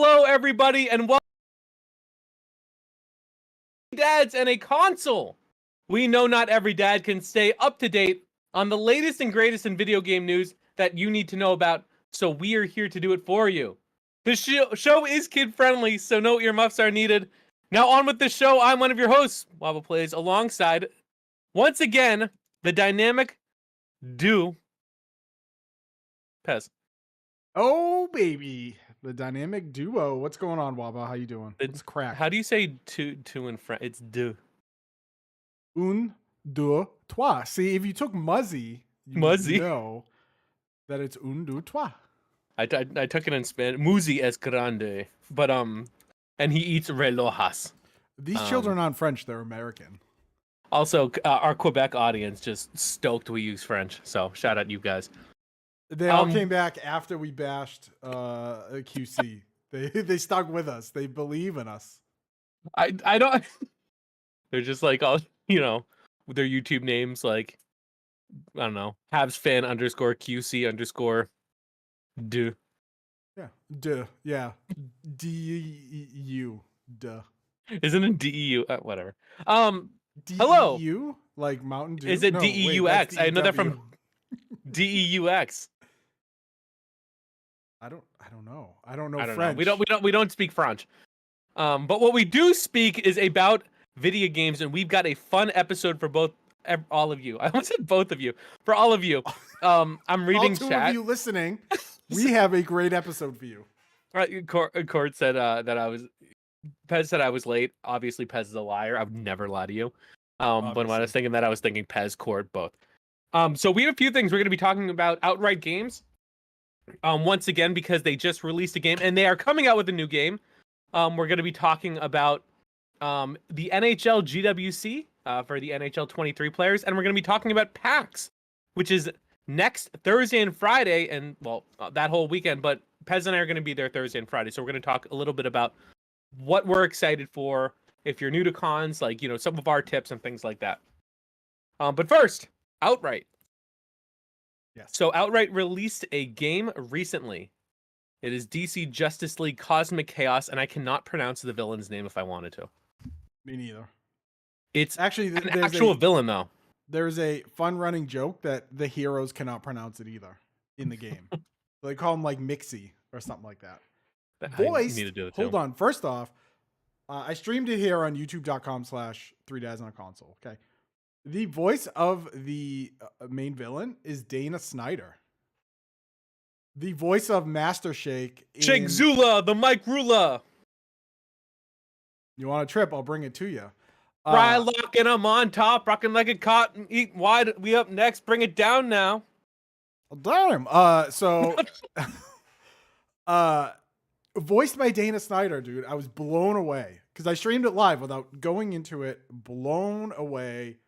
Hello, everybody, and welcome to Dads and a Console. We know not every dad can stay up to date on the latest and greatest in video game news that you need to know about, so we are here to do it for you. The show is kid-friendly, so no earmuffs are needed. Now on with the show, I'm one of your hosts, Wabba Plays, alongside, once again, the dynamic Pez. Oh, baby. The dynamic duo. What's going on, Wabba? How you doing? What's crack? How do you say two in French? It's deux. Un, deux, trois. See, if you took Muzzy, you would know that it's un, deux, trois. I took it in Spanish. Muzi es grande. But, and he eats relojas. These children aren't French. They're American. Also, our Quebec audience just stoked we use French. So, shout out you guys. They all came back after we bashed QC. They stuck with us. They believe in us. I don't... They're just like, all, you know, with their YouTube names, like, I don't know, Habs fan _ QC _ do. Yeah. Duh. Yeah. D-U. Duh. Isn't it DEU? Whatever. Hello. DEU? Like Mountain Dew? Is it DEUX? I know that from DEUX. I don't know. I don't know French. We don't speak French. But what we do speak is about video games, and we've got a fun episode for all of you. I almost said both of you. For all of you. I'm reading all two chat. Of you listening. We have a great episode for you. Right, Court said Pez said I was late. Obviously, Pez is a liar. I would never lie to you. But when I was thinking that, I was thinking Pez, Court, both. So we have a few things we're going to be talking about. Outright games. Once again, because they just released a game and they are coming out with a new game. We're going to be talking about the NHL GWC for the NHL 23 players, and we're going to be talking about PAX, which is next Thursday and Friday, and well, that whole weekend. But Pez and I are going to be there Thursday and Friday, so we're going to talk a little bit about what we're excited for. If you're new to cons, like, you know, some of our tips and things like that. But first, Outright. Yes. So Outright released a game recently. It is DC Justice League Cosmic Chaos, and I cannot pronounce the villain's name if I wanted to. Me neither. It's actually an actual villain, though. There's a fun running joke that the heroes cannot pronounce it either in the game. They call him like Mixie or something like that. Voice. Hold on. First off, I streamed it here on youtube.com/3dads on a console. Okay. The voice of the main villain is Dana Snyder. The voice of Master Shake. Shake Zula, the Mike Rula. You want a trip? I'll bring it to you. Frylock and I'm on top, rocking like a cotton, eat wide. We up next. Bring it down now. Damn. Voiced by Dana Snyder, dude. I was blown away because I streamed it live without going into it. Blown away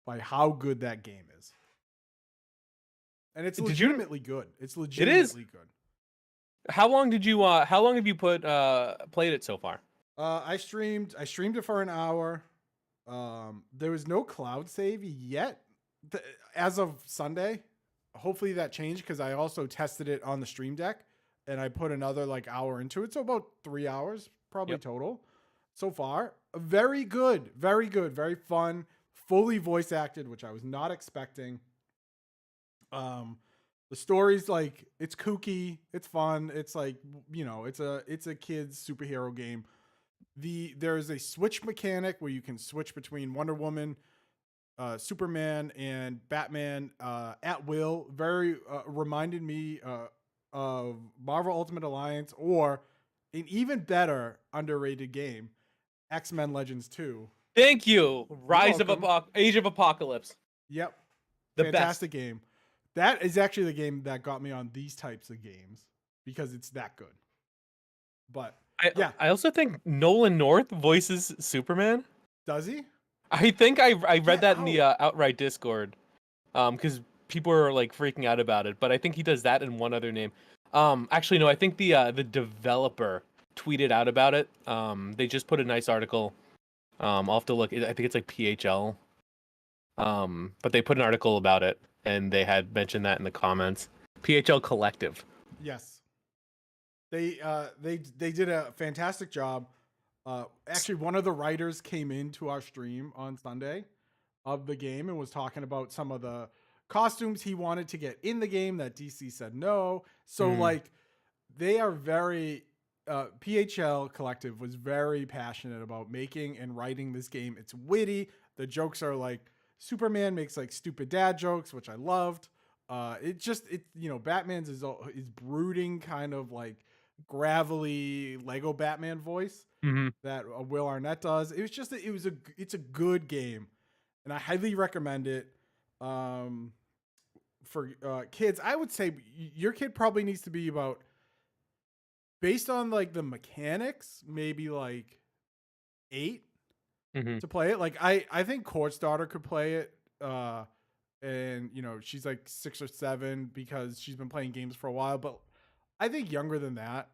by how good that game is. And it's legitimately good. It's legitimately good. How long did you how long have you played it so far? I streamed it for an hour. There was no cloud save yet as of Sunday. Hopefully that changed because I also tested it on the stream deck and I put another like hour into it. So about 3 hours probably total so far. Very good. Very good. Very fun. Fully voice acted, which I was not expecting. The story's like, it's kooky, it's fun, it's like, you know, it's a kid's superhero game. There's a switch mechanic where you can switch between Wonder Woman, Superman, and Batman at will. Very reminded me of Marvel Ultimate Alliance, or an even better underrated game, X-Men Legends 2. Thank you. Age of Apocalypse. Yep. Fantastic game. That is actually the game that got me on these types of games because it's that good. But I also think Nolan North voices Superman. Does he? I think I read that in the Outright Discord. Because people are like freaking out about it, but I think he does that in one other name. Actually no, I think the developer tweeted out about it. They just put a nice article. I'll have to look. I think it's like PHL. But they put an article about it, and they had mentioned that in the comments. PHL Collective. Yes. They did a fantastic job. Actually, one of the writers came into our stream on Sunday of the game and was talking about some of the costumes he wanted to get in the game that DC said no. So like they are very PHL Collective was very passionate about making and writing this game. It's witty. The jokes are like Superman makes like stupid dad jokes, which I loved. Batman's is brooding kind of like gravelly Lego Batman voice that Will Arnett does. It's a good game, and I highly recommend it. For kids, I would say your kid probably needs to be about, based on like the mechanics, maybe like 8 to play it. Like I think Court's daughter could play it. And she's like 6 or 7 because she's been playing games for a while, but I think younger than that,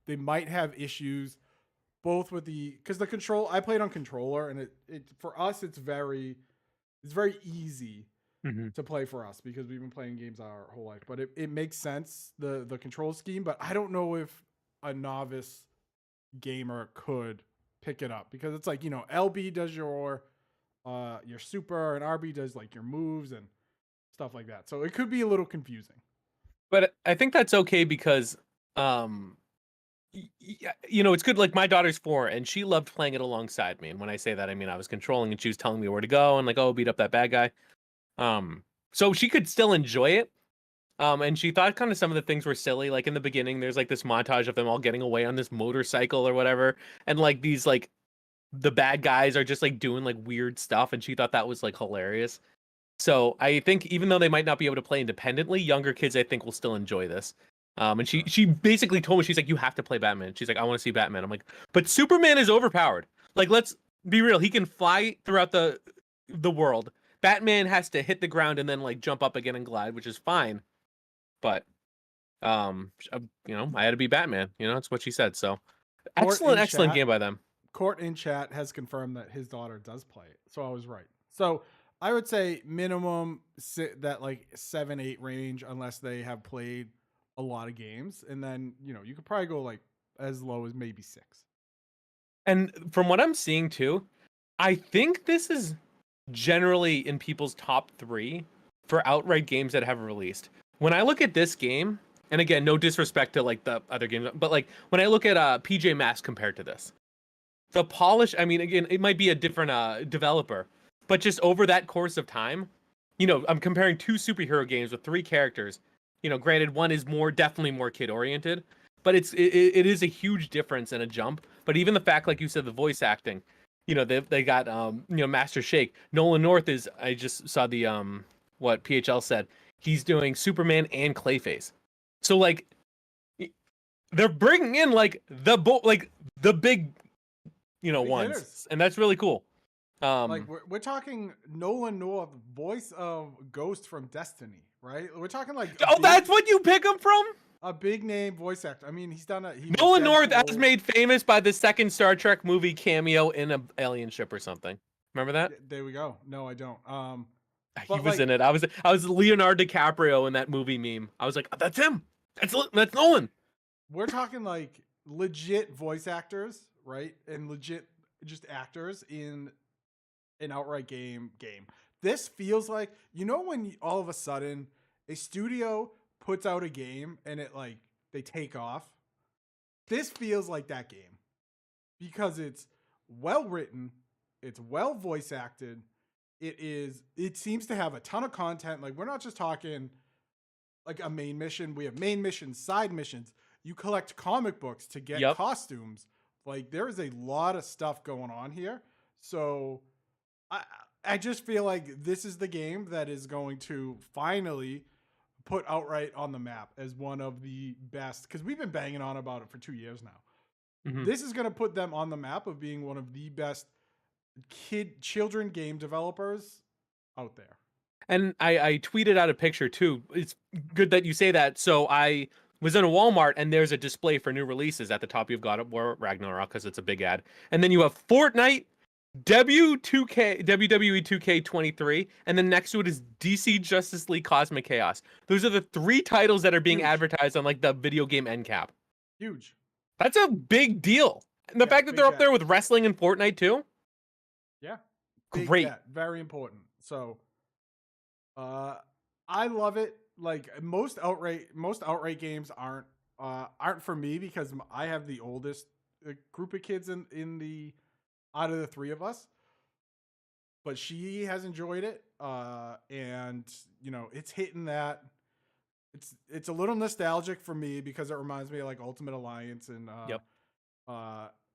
they might have issues both with because the control, I played on controller, and it for us it's very easy to play for us because we've been playing games our whole life. But it makes sense, the control scheme, but I don't know if a novice gamer could pick it up, because it's like, LB does your super, and RB does like your moves and stuff like that. So it could be a little confusing. But I think that's okay because it's good. Like my daughter's 4 and she loved playing it alongside me. And when I say that, I mean I was controlling and she was telling me where to go and like, oh, beat up that bad guy. So she could still enjoy it. And she thought kind of some of the things were silly. Like in the beginning, there's like this montage of them all getting away on this motorcycle or whatever. And like these like the bad guys are just like doing like weird stuff. And she thought that was like hilarious. So I think even though they might not be able to play independently, younger kids, I think, will still enjoy this. And she basically told me, she's like, you have to play Batman. She's like, I want to see Batman. I'm like, but Superman is overpowered. Like, let's be real. He can fly throughout the world. Batman has to hit the ground and then like jump up again and glide, which is fine. But I had to be Batman. That's what she said. So excellent game by them. Court in chat has confirmed that his daughter does play it. So I was right. So I would say minimum that like 7-8 range, unless they have played a lot of games. And then, you could probably go like as low as maybe 6. And from what I'm seeing too, I think this is generally in people's top 3 for outright games that have released. When I look at this game, and again, no disrespect to like the other games, but like when I look at PJ Masks compared to this, the polish, I mean, again, it might be a different developer, but just over that course of time, I'm comparing 2 superhero games with 3 characters. Granted, one is definitely more kid oriented, but it is a huge difference and a jump. But even the fact, like you said, the voice acting, they got Master Shake. Nolan North is, I just saw the what PHL said, he's doing Superman and Clayface. So like they're bringing in like the big ones, hitters. And that's really cool. Like we're talking Nolan North, voice of Ghost from Destiny, right? We're talking like that's what you pick him from? A big name voice actor. I mean, he's done Nolan North as made famous by the second Star Trek movie cameo in an alien ship or something. Remember that? There we go. No, I don't. He was in it. I was Leonardo DiCaprio in that movie meme. I was like, that's him. That's Nolan. We're talking like legit voice actors, right? And legit just actors in an outright game. This feels like, when all of a sudden a studio puts out a game and it like they take off. This feels like that game because it's well written, it's well voice acted. It seems to have a ton of content. Like we're not just talking like a main mission. We have main missions, side missions. You collect comic books to get costumes. Like there is a lot of stuff going on here. So I just feel like this is the game that is going to finally put Outright on the map as one of the best, because we've been banging on about it for 2 years now. This is going to put them on the map of being one of the best children game developers out there. And I tweeted out a picture too. It's good that you say that. So I was in a Walmart and there's a display for new releases. At the top you've got War Ragnarok because it's a big ad, and then you have Fortnite, WWE 2K23, and then next to it is DC Justice League Cosmic Chaos. Those are the 3 titles that are being advertised on like the video game end cap. Huge. That's a big deal. And the fact that they're up there with wrestling and Fortnite too. Yeah. Great. Get. Very important. So I love it. Like most outright games aren't for me because I have the oldest group of kids in the out of the three of us. But she has enjoyed it, and it's hitting that. It's a little nostalgic for me because it reminds me of like Ultimate Alliance and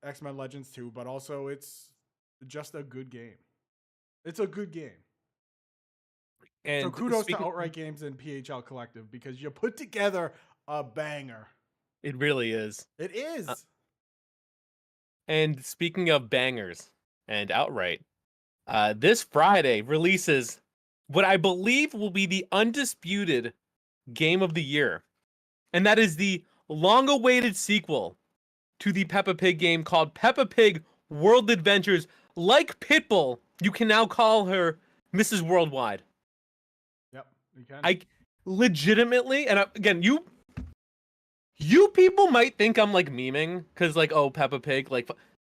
X-Men Legends 2, but also it's just a good game. It's a good game. And so kudos to Outright Games and PHL Collective because you put together a banger. It really is. It is. And speaking of bangers and Outright, this Friday releases what I believe will be the undisputed game of the year. And that is the long-awaited sequel to the Peppa Pig game called Peppa Pig World Adventures. Like Pitbull, you can now call her Mrs. Worldwide. Yep, you can. I legitimately, and again, you people might think I'm like memeing because like, oh, Peppa Pig, like,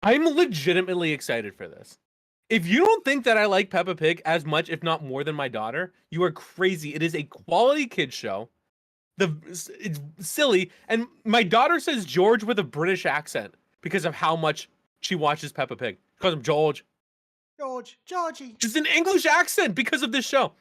I'm legitimately excited for this. If you don't think that I like Peppa Pig as much, if not more than my daughter, you are crazy. It is a quality kids show. It's silly, and my daughter says George with a British accent because of how much she watches Peppa Pig. She calls him Georgie. Just an English accent because of this show.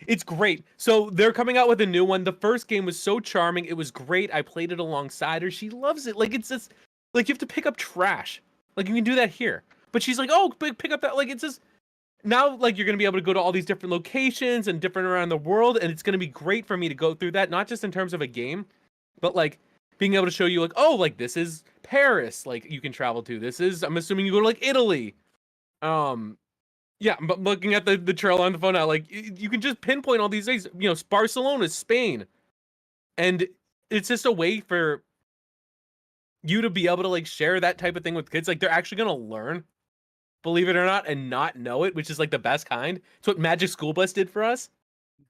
It's great. So they're coming out with a new one. The first game was so charming. It was great. I played it alongside her. She loves it. Like, it's just like you have to pick up trash. Like, you can do that here. But she's like, oh, pick up that. Like, it's just now, like, you're going to be able to go to all these different locations and different around the world. And it's going to be great for me to go through that, not just in terms of a game, but like being able to show you like, oh, like this is Paris. Like you can travel to. This is, I'm assuming you go to like Italy. Yeah, but looking at the trailer on the phone now, like you can just pinpoint all these things. You know, Barcelona, Spain, and it's just a way for you to be able to like share that type of thing with kids. Like they're actually gonna learn, believe it or not, and not know it, which is like the best kind. It's what Magic School Bus did for us,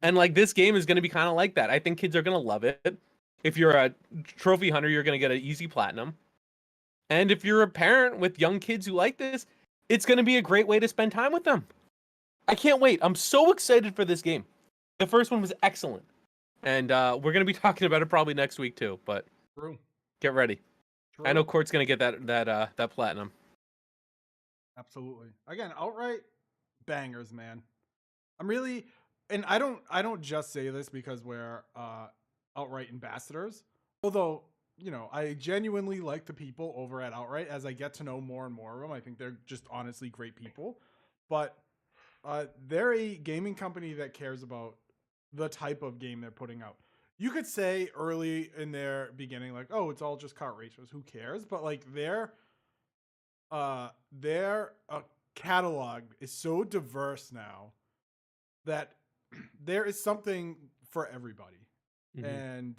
and like this game is gonna be kind of like that. I think kids are gonna love it. If you're a trophy hunter, you're gonna get an easy platinum, and if you're a parent with young kids who like this, it's going to be a great way to spend time with them. I can't wait. I'm so excited for this game. The first one was excellent. And we're going to be talking about it probably next week too, but True. Get ready. True. I know Court's going to get that platinum. Absolutely. Again, outright bangers, man. I'm really, and I don't just say this because we're outright ambassadors. Although, you know, I genuinely like the people over at Outright as I get to know more and more of them. I think they're just honestly great people. But they're a gaming company that cares about the type of game they're putting out. You could say early in their beginning, like, oh, it's all just kart races. Who cares? But like their catalog is so diverse now that there is something for everybody. Mm-hmm. And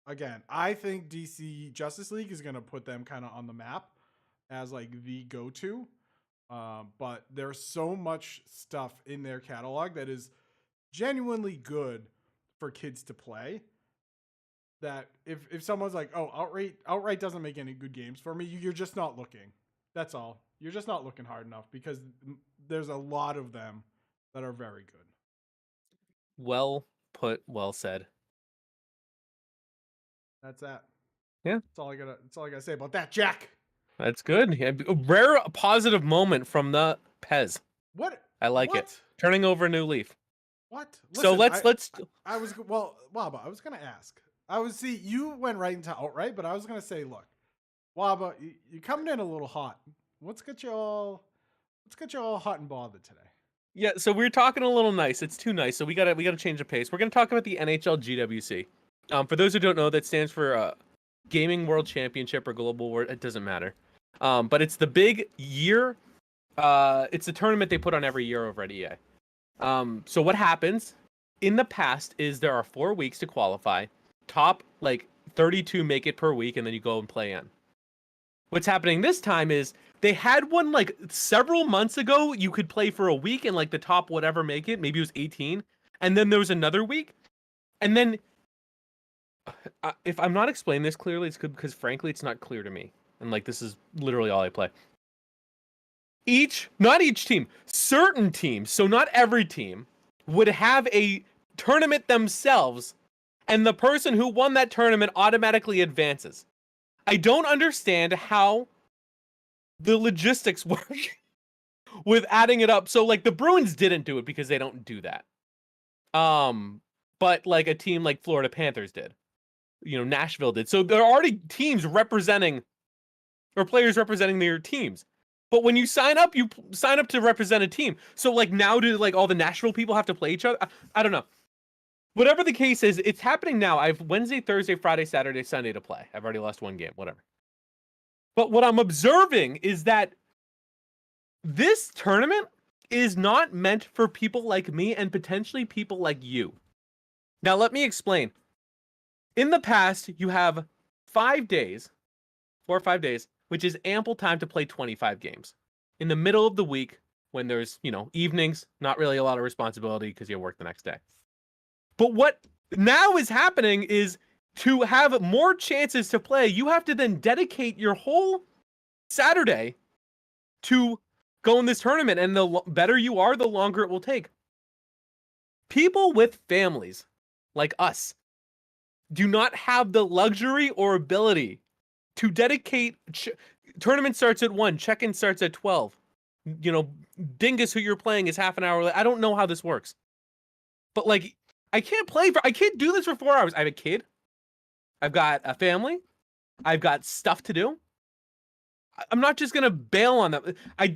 again, I think DC Justice League is going to put them kind of on the map as like the go-to. But there's so much stuff in their catalog that is genuinely good for kids to play that if someone's like, oh, Outright doesn't make any good games for me, you're just not looking. That's all. You're just not looking hard enough because there's a lot of them that are very good. Well put, well said. That's that. Yeah. That's all I gotta say about that, Jack. That's good. Yeah, a rare positive moment from the Pez. What? I like it. Turning over a new leaf. What? Listen, so let's. I was Wabba. I was gonna ask. You went right into Outright, but I was gonna say, look, Wabba, you coming in a little hot. What's got you all hot and bothered today? Yeah, so we're talking a little nice. It's too nice, so we gotta change the pace. We're gonna talk about the NHL GWC. For those who don't know, that stands for Gaming World Championship or Global World. It doesn't matter. But it's the big year. It's the tournament they put on every year over at EA. So what happens in the past is there are 4 weeks to qualify. Top like 32 make it per week, and then you go and play in. What's happening this time is they had one like several months ago. You could play for a week and like the top whatever make it. Maybe it was 18, and then there was another week, and then if I'm not explaining this clearly, it's because frankly, it's not clear to me. And like, this is literally all I play. Not each team, certain teams, so not every team, would have a tournament themselves, and the person who won that tournament automatically advances. I don't understand how the logistics work with adding it up. So like the Bruins didn't do it because they don't do that. But like a team like Florida Panthers did. Nashville did. So there are already teams representing or players representing their teams. But when you sign up to represent a team. So like now do like all the Nashville people have to play each other? I don't know. Whatever the case is, it's happening now. I have Wednesday, Thursday, Friday, Saturday, Sunday to play. I've already lost one game, whatever. But what I'm observing is that this tournament is not meant for people like me and potentially people like you. Now, let me explain. In the past, you have 5 days, 4 or 5 days, which is ample time to play 25 games. In the middle of the week, when there's, evenings, not really a lot of responsibility because you work the next day. But what now is happening is to have more chances to play, you have to then dedicate your whole Saturday to go in this tournament. And the better you are, the longer it will take. People with families like us do not have the luxury or ability to dedicate. Tournament starts at 1, check-in starts at 12. Dingus who you're playing is half an hour late. I don't know how this works. But like, I can't do this for 4 hours. I have a kid. I've got a family. I've got stuff to do. I'm not just gonna bail on them. I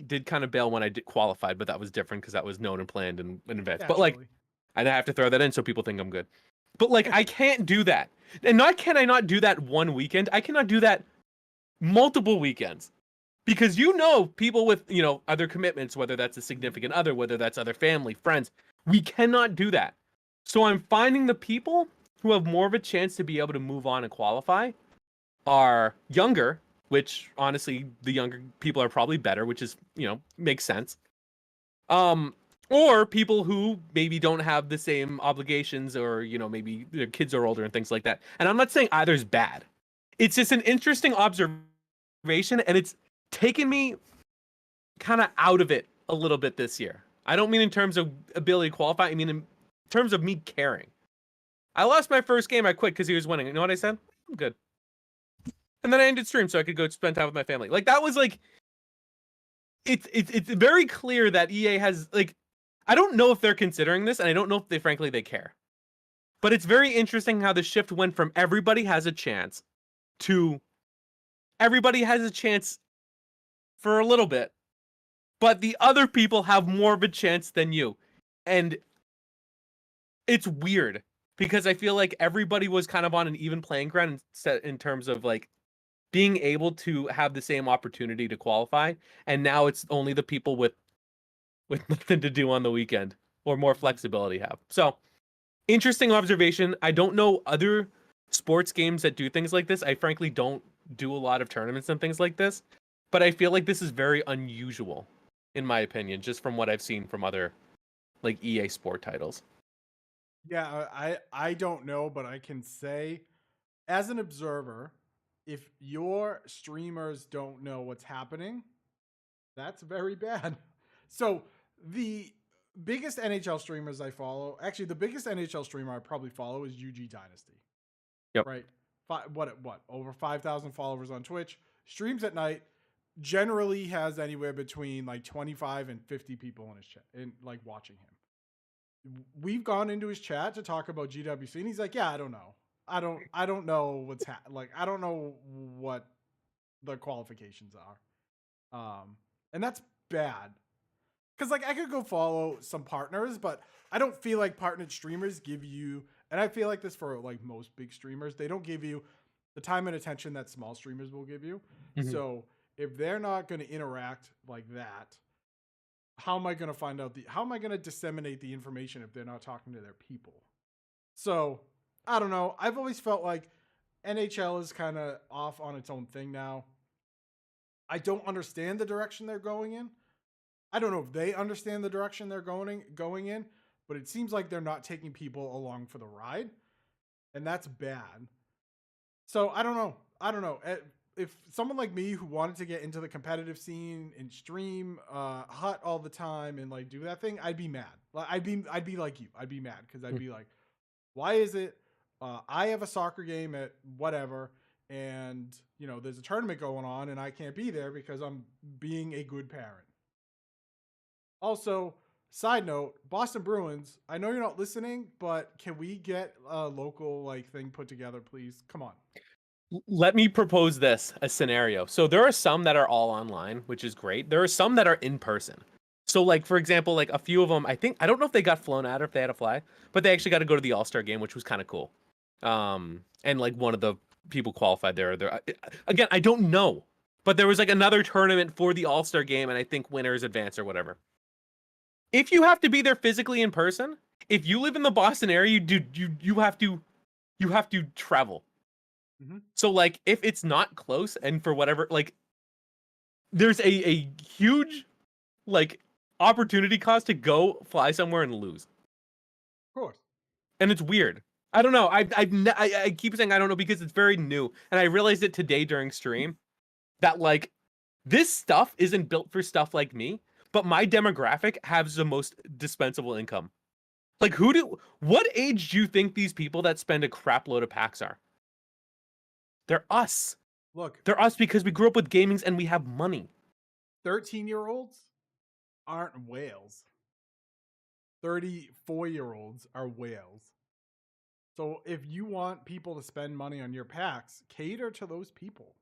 did kind of bail when I did qualified, but that was different because that was known and planned in advance. But like, I have to throw that in so people think I'm good. But like, I can't do that. And can I not do that one weekend? I cannot do that multiple weekends. Because people with, other commitments, whether that's a significant other, whether that's other family, friends, we cannot do that. So I'm finding the people who have more of a chance to be able to move on and qualify are younger, which honestly, the younger people are probably better, which is, makes sense. Or people who maybe don't have the same obligations or, maybe their kids are older and things like that. And I'm not saying either's bad. It's just an interesting observation, and it's taken me kind of out of it a little bit this year. I don't mean in terms of ability to qualify. I mean in terms of me caring. I lost my first game. I quit because he was winning. You know what I said? I'm good. And then I ended stream so I could go spend time with my family. Like, that was like, it's very clear that EA has, like, I don't know if they're considering this, and I don't know if they care. But it's very interesting how the shift went from everybody has a chance to everybody has a chance for a little bit, but the other people have more of a chance than you. And it's weird because I feel like everybody was kind of on an even playing ground in terms of like being able to have the same opportunity to qualify. And now it's only the people with nothing to do on the weekend or more flexibility have. So interesting observation. I don't know other sports games that do things like this. I frankly don't do a lot of tournaments and things like this, but I feel like this is very unusual in my opinion, just from what I've seen from other like EA sport titles. Yeah, I don't know, but I can say as an observer, if your streamers don't know what's happening, that's very bad. So the biggest NHL streamers I follow, actually the biggest NHL streamer I probably follow is UG Dynasty. Yep. Right? What over 5,000 followers on Twitch, streams at night, generally has anywhere between like 25 and 50 people in his chat and like watching him. We've gone into his chat to talk about GWC and he's like, yeah, I don't know. I don't know what's like I don't know what the qualifications are. And that's bad. Cuz like I could go follow some partners, but I don't feel like partnered streamers give you, and I feel like this for like most big streamers, they don't give you the time and attention that small streamers will give you. Mm-hmm. So if they're not going to interact like that, how am I going to find out how am I going to disseminate the information if they're not talking to their people? So I don't know. I've always felt like NHL is kind of off on its own thing now. I don't understand the direction they're going in. I don't know if they understand the direction they're going in, but it seems like they're not taking people along for the ride. and that's bad. So I don't know. If someone like me who wanted to get into the competitive scene and stream hut all the time and like do that thing, I'd be mad. Like I'd be like you. I'd be mad because I'd be like, why is it I have a soccer game at whatever, and there's a tournament going on and I can't be there because I'm being a good parent. Also, side note, Boston Bruins, I know you're not listening, but can we get a local like thing put together, please? Come on. Let me propose a scenario. So there are some that are all online, which is great. There are some that are in person. So like, for example, like a few of them, I don't know if they got flown out or if they had to fly, but they actually got to go to the All-Star game, which was kind of cool. And like one of the people qualified there. Again, I don't know, but there was like another tournament for the All-Star game, and I think winners advance or whatever. If you have to be there physically in person, if you live in the Boston area, you have to travel. Mm-hmm. So like if it's not close and for whatever, like there's a huge like opportunity cost to go fly somewhere and lose. Of course. And it's weird. I don't know. I keep saying I don't know because it's very new, and I realized it today during stream that like this stuff isn't built for stuff like me, but my demographic has the most dispensable income. Like what age do you think these people that spend a crap load of PAX are? They're us. Look, They're us because we grew up with gamings and we have money. 13-year-olds aren't whales. 34-year-olds are whales. So if you want people to spend money on your PAX, cater to those people.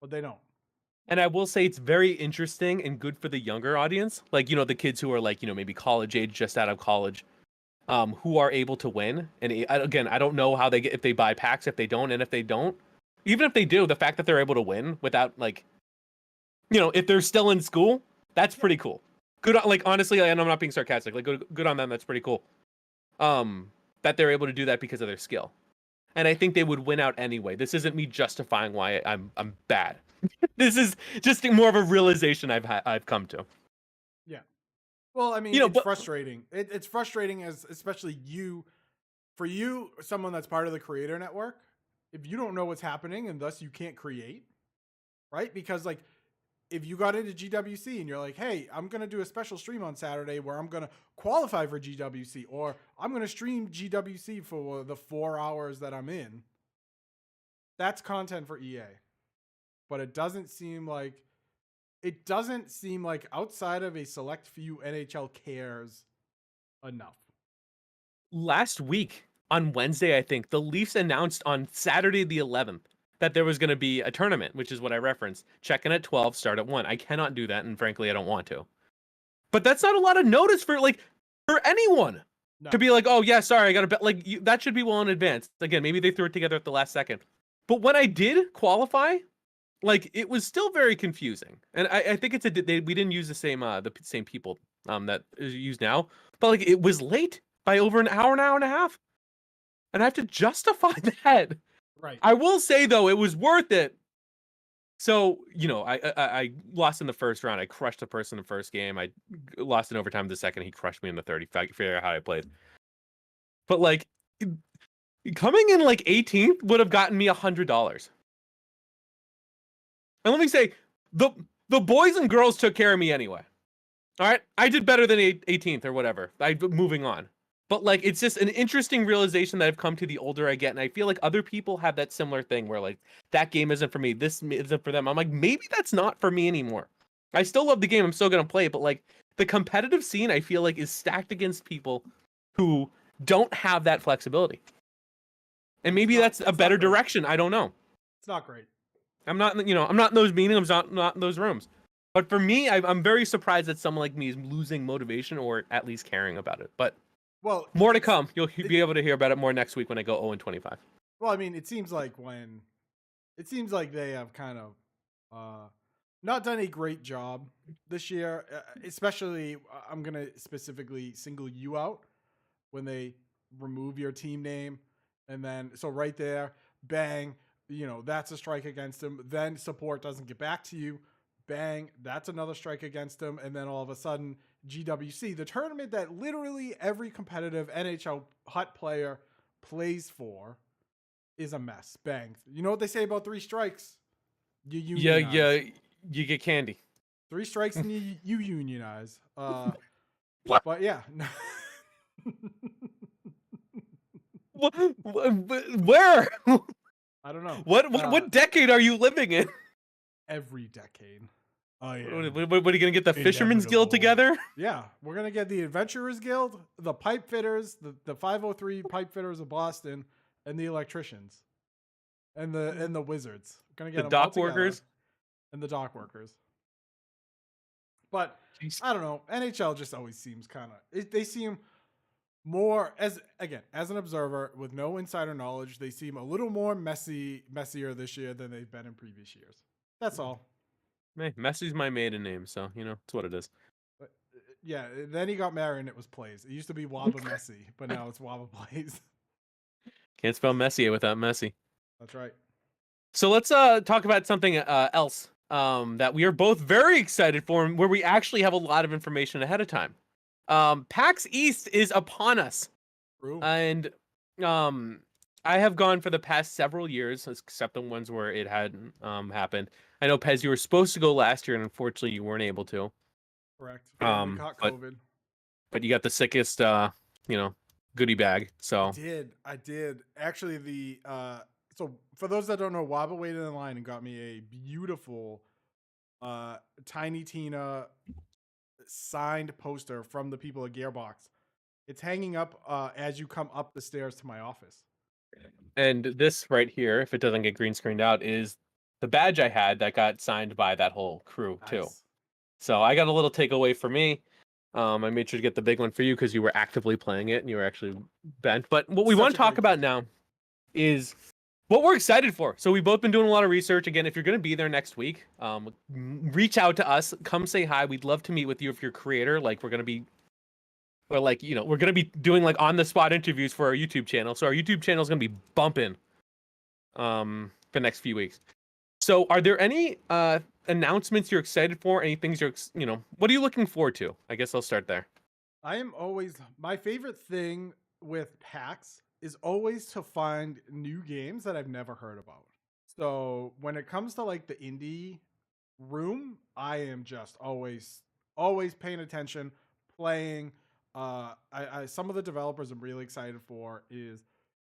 But they don't. And I will say it's very interesting and good for the younger audience. Like, the kids who are like, maybe college age, just out of college, who are able to win. And again, I don't know how they get, if they buy packs, if they don't, and if they don't, even if they do, the fact that they're able to win without like, if they're still in school, that's pretty cool. Good, like honestly, and I'm not being sarcastic. Like, good on them. That's pretty cool. That they're able to do that because of their skill, and I think they would win out anyway. This isn't me justifying why I'm bad. This is just more of a realization I've come to. Yeah. Well, I mean, it's frustrating. It's frustrating as especially for you, someone that's part of the creator network, if you don't know what's happening and thus you can't create, right? Because like if you got into GWC and you're like, hey, I'm going to do a special stream on Saturday where I'm going to qualify for GWC, or I'm going to stream GWC for the 4 hours that I'm in, that's content for EA. But it doesn't seem like outside of a select few NHL cares enough. Last week on Wednesday, I think the Leafs announced on Saturday the 11th that there was going to be a tournament, which is what I referenced. Check in at 12, start at 1. I cannot do that, and frankly, I don't want to. But that's not a lot of notice for anyone to be like, oh yeah, sorry, I got to bet. Like that should be well in advance. Again, maybe they threw it together at the last second. But when I did qualify, like it was still very confusing, and I think we didn't use the same people that is used now, but like it was late by over an hour and a half, and I have to justify that. Right. I will say though, it was worth it. So I lost in the first round. I crushed the person in the first game. I lost in overtime the second. He crushed me in the third. Figure out how I played. But like coming in like 18th would have gotten me $100. And let me say, the boys and girls took care of me anyway. All right, I did better than 18th or whatever. Moving on. But like, it's just an interesting realization that I've come to the older I get, and I feel like other people have that similar thing where like that game isn't for me, this isn't for them. I'm like, maybe that's not for me anymore. I still love the game. I'm still gonna play it, but like the competitive scene, I feel like is stacked against people who don't have that flexibility. And maybe that's a better direction. I don't know. It's not great. I'm not in those meetings. I'm not in those rooms. But for me, I'm very surprised that someone like me is losing motivation or at least caring about it. But more to come. You'll be able to hear about it more next week when I go 0-25. Well, I mean, it seems like they have kind of not done a great job this year. Especially, I'm gonna specifically single you out when they remove your team name, and then so right there, bang. That's a strike against him. Then support doesn't get back to you. Bang, that's another strike against him. And then all of a sudden, GWC, the tournament that literally every competitive NHL hut player plays for is a mess. Bang. You know what they say about 3 strikes? You Yeah, unionize. you get candy. 3 strikes and you unionize. What? But yeah. Where? I don't know. What decade are you living in? Every decade. What are you gonna get, the Fisherman's Guild together? Yeah, we're gonna get the Adventurers Guild, the Pipe Fitters, the 503 Pipe Fitters of Boston, and the Electricians, and the Wizards. We're gonna get The them all dock together, workers? and the dock workers. But Jeez. I don't know. NHL just always seems kind of. They seem more as an observer with no insider knowledge. They seem a little more messier this year than they've been in previous years. That's all. Hey, Messi's my maiden name, so it's what it is. But, yeah, then he got married and it was Plays. It used to be Wabba Messi, but now it's Wabba Plays. Can't spell Messier without Messi. That's right. So let's talk about something else that we are both very excited for, and where we actually have a lot of information ahead of time. PAX East is upon us. True. And I have gone for the past several years, except the ones where it hadn't happened. I know, Pez, you were supposed to go last year, and unfortunately you weren't able to. Correct. We caught COVID. But you got the sickest goodie bag. So I did. Actually, so for those that don't know, Wabba waited in line and got me a beautiful Tiny Tina signed poster from the people at Gearbox. It's hanging up as you come up the stairs to my office. And this right here, if it doesn't get green screened out, is the badge I had that got signed by that whole crew too. So I got a little takeaway for me. I made sure to get the big one for you because you were actively playing it and you were actually bent. But what we want to talk about now is what we're excited for. So we've both been doing a lot of research. Again, if you're going to be there next week, reach out to us. Come say hi. We'd love to meet with you if you're a creator. Like, we're going to be, we're going to be doing like on the spot interviews for our YouTube channel. So our YouTube channel is going to be bumping for the next few weeks. So are there any announcements you're excited for? Any things what are you looking forward to? I guess I'll start there. I am always, my favorite thing with PAX is always to find new games that I've never heard about. So when it comes to like the indie room, I am just always paying attention, playing. Some of the developers I'm really excited for is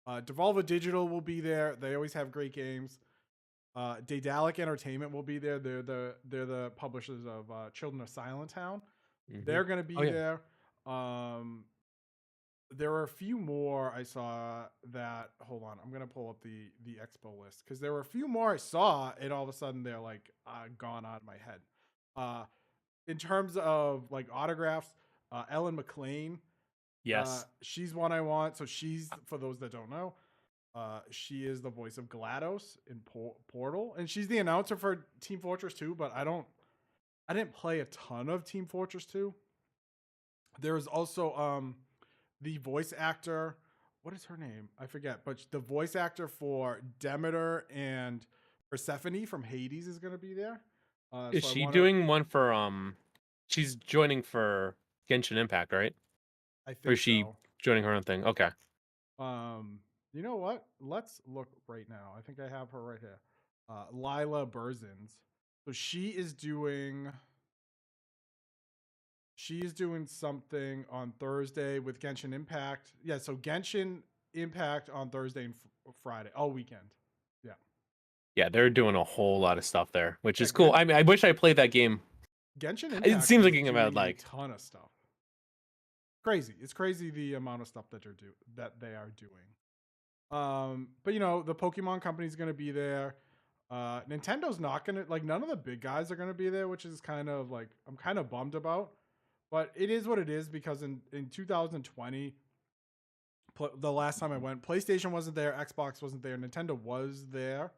Devolver Digital will be there. They always have great games. Daedalic Entertainment will be there. They're the publishers of Children of Silent Town. Mm-hmm. They're going to be there. There are a few more I saw that. Hold on, I'm going to pull up the expo list because there were a few more I saw, and all of a sudden they're like gone out of my head. In terms of like autographs, Ellen McLean. Yes, she's one I want. So she's, for those that don't know, she is the voice of GLaDOS in Portal, and she's the announcer for Team Fortress 2. But I didn't play a ton of Team Fortress 2. There's also the voice actor. What is her name? I forget. But the voice actor for Demeter and Persephone from Hades is going to be there. Is she doing one for she's joining for Genshin Impact, right? I think. Or is she joining her own thing? Okay. You know what? Let's look right now. I think I have her right here. Lila Burzins. So she is doing something on Thursday with Genshin Impact. Yeah, so Genshin Impact on Thursday and Friday, all weekend. Yeah. Yeah, they're doing a whole lot of stuff there, which is cool. I mean, I wish I played that game. Genshin Impact. It seems like it's about like a ton of stuff. Crazy. It's crazy the amount of stuff that they are doing. But the Pokemon company's gonna be there. Nintendo's not gonna, like, none of the big guys are gonna be there, which is kind of like, I'm kind of bummed about. But it is what it is, because in 2020, the last time I went, PlayStation wasn't there, Xbox wasn't there, Nintendo was there.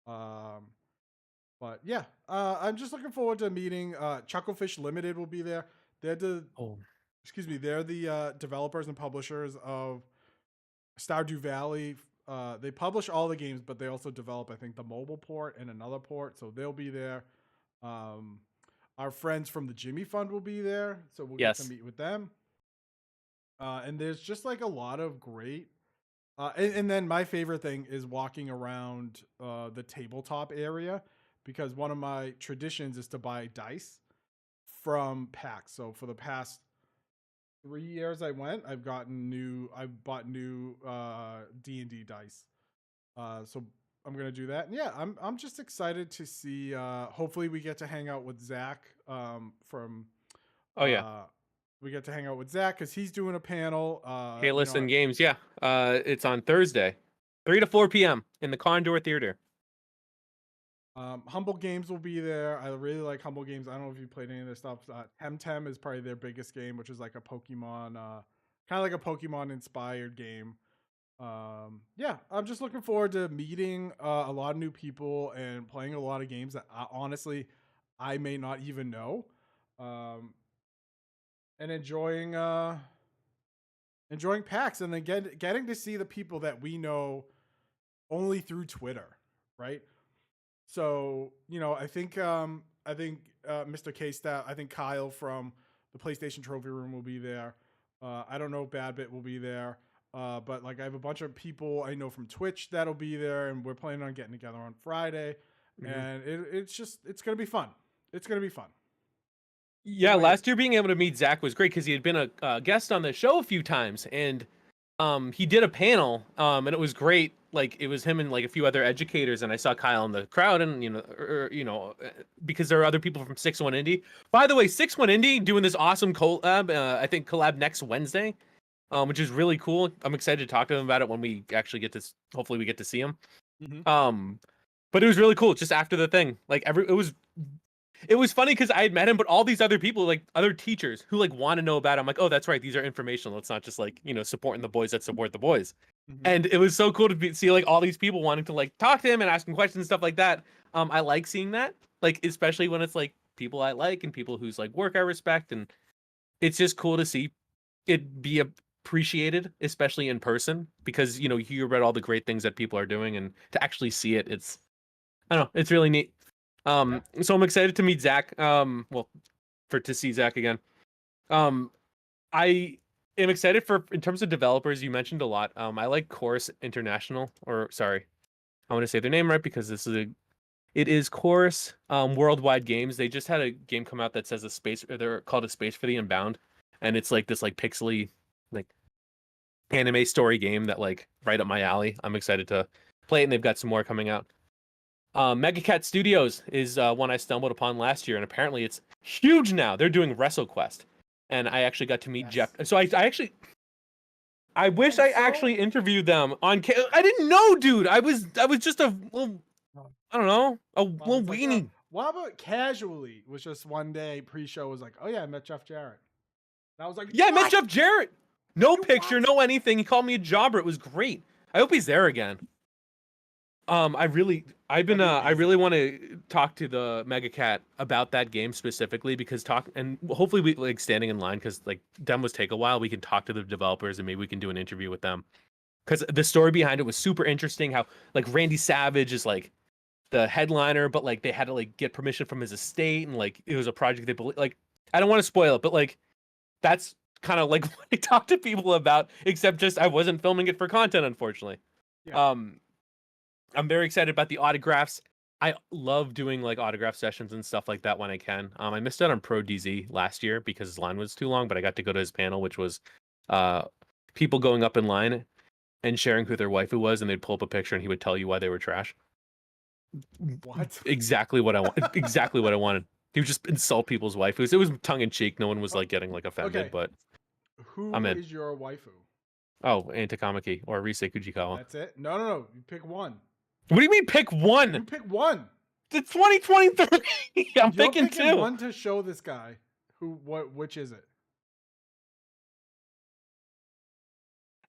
But yeah, I'm just looking forward to meeting. Chucklefish Limited will be there. They're the developers and publishers of Stardew Valley. They publish all the games, but they also develop, I think, the mobile port and another port, so they'll be there. Our friends from the Jimmy Fund will be there, so we'll get to meet with them. And there's just like a lot of great And then my favorite thing is walking around the tabletop area because one of my traditions is to buy dice from PAX. So for the past 3 years I went, I bought new D&D dice. So I'm gonna do that. And yeah, I'm just excited to see. Hopefully we get to hang out with Zach from. Oh yeah, We get to hang out with Zach because he's doing a panel. hey, listen, games. Yeah, it's on Thursday, 3 to 4 p.m. in the Condor Theater. Humble Games will be there. I really like Humble Games. I don't know if you played any of their stuff. Temtem is probably their biggest game, which is like a Pokemon, kind of like a Pokemon inspired game. Yeah, I'm just looking forward to meeting a lot of new people and playing a lot of games that honestly I may not even know, um, and enjoying PAX and then getting to see the people that we know only through Twitter, right? So I think Mr. K Stat, I think Kyle from the PlayStation Trophy Room will be there. I don't know if Badbit will be there, but like I have a bunch of people I know from Twitch that'll be there, and we're planning on getting together on Friday, and it's gonna be fun. It's gonna be fun. Yeah, last year being able to meet Zach was great because he had been a guest on the show a few times, and he did a panel, and it was great. Like it was him and like a few other educators, and I saw Kyle in the crowd, and because there are other people from 6-1 Indie. By the way, 6-1 Indie doing this awesome collab. I think collab next Wednesday, which is really cool. I'm excited to talk to them about it when we actually get to. Hopefully, we get to see him. But it was really cool. Just after the thing, like it was funny because I had met him, but all these other people, like other teachers who like want to know about it. I'm like, oh, that's right. These are informational. It's not just like, supporting the boys that support the boys. And it was so cool to see like all these people wanting to like talk to him and asking questions and stuff like that. I like seeing that, like, especially when it's like people I like and people whose like work I respect. And it's just cool to see it be appreciated, especially in person, because, you hear about all the great things that people are doing, and to actually see it, I don't know, it's really neat. So I'm excited to meet Zach. To see Zach again. I am excited in terms of developers. You mentioned a lot. I like Chorus International, or sorry, I want to say their name right because it is Chorus Worldwide Games. They just had a game come out that says they're called A Space for the Unbound, and it's like this like pixely like anime story game that like right up my alley. I'm excited to play it, and they've got some more coming out. Megacat Studios is one I stumbled upon last year, and apparently it's huge now. They're doing WrestleQuest, and I actually got to meet Jeff. So I wish I actually interviewed them on. I didn't know, dude. I was just a little, I don't know, a little weenie. Wabba casually was just one day pre-show was like, oh yeah, I met Jeff Jarrett. And I was like, yeah, I met Jeff Jarrett. No picture, no anything. He called me a jobber. It was great. I hope he's there again. I really want to talk to the Megacat about that game specifically because hopefully we like standing in line because like demos take a while. We can talk to the developers and maybe we can do an interview with them because the story behind it was super interesting. How like Randy Savage is like the headliner, but like they had to like get permission from his estate and like it was a project they believe. Like I don't want to spoil it, but like that's kind of like what I talk to people about. Except just I wasn't filming it for content, unfortunately. Yeah. I'm very excited about the autographs. I love doing like autograph sessions and stuff like that when I can. I missed out on Pro DZ last year because his line was too long, but I got to go to his panel, which was people going up in line and sharing who their waifu was, and they'd pull up a picture and he would tell you why they were trash. What? Exactly what I want. Exactly what I wanted. He would just insult people's waifus. It was tongue in cheek. No one was like getting like offended, okay. But who is your waifu? Oh, Antakamaki or Rise Kujikawa. That's it? No. You pick one. What do you mean pick one? You pick one. It's 2023. I'm picking two. One to show this guy. Which is it?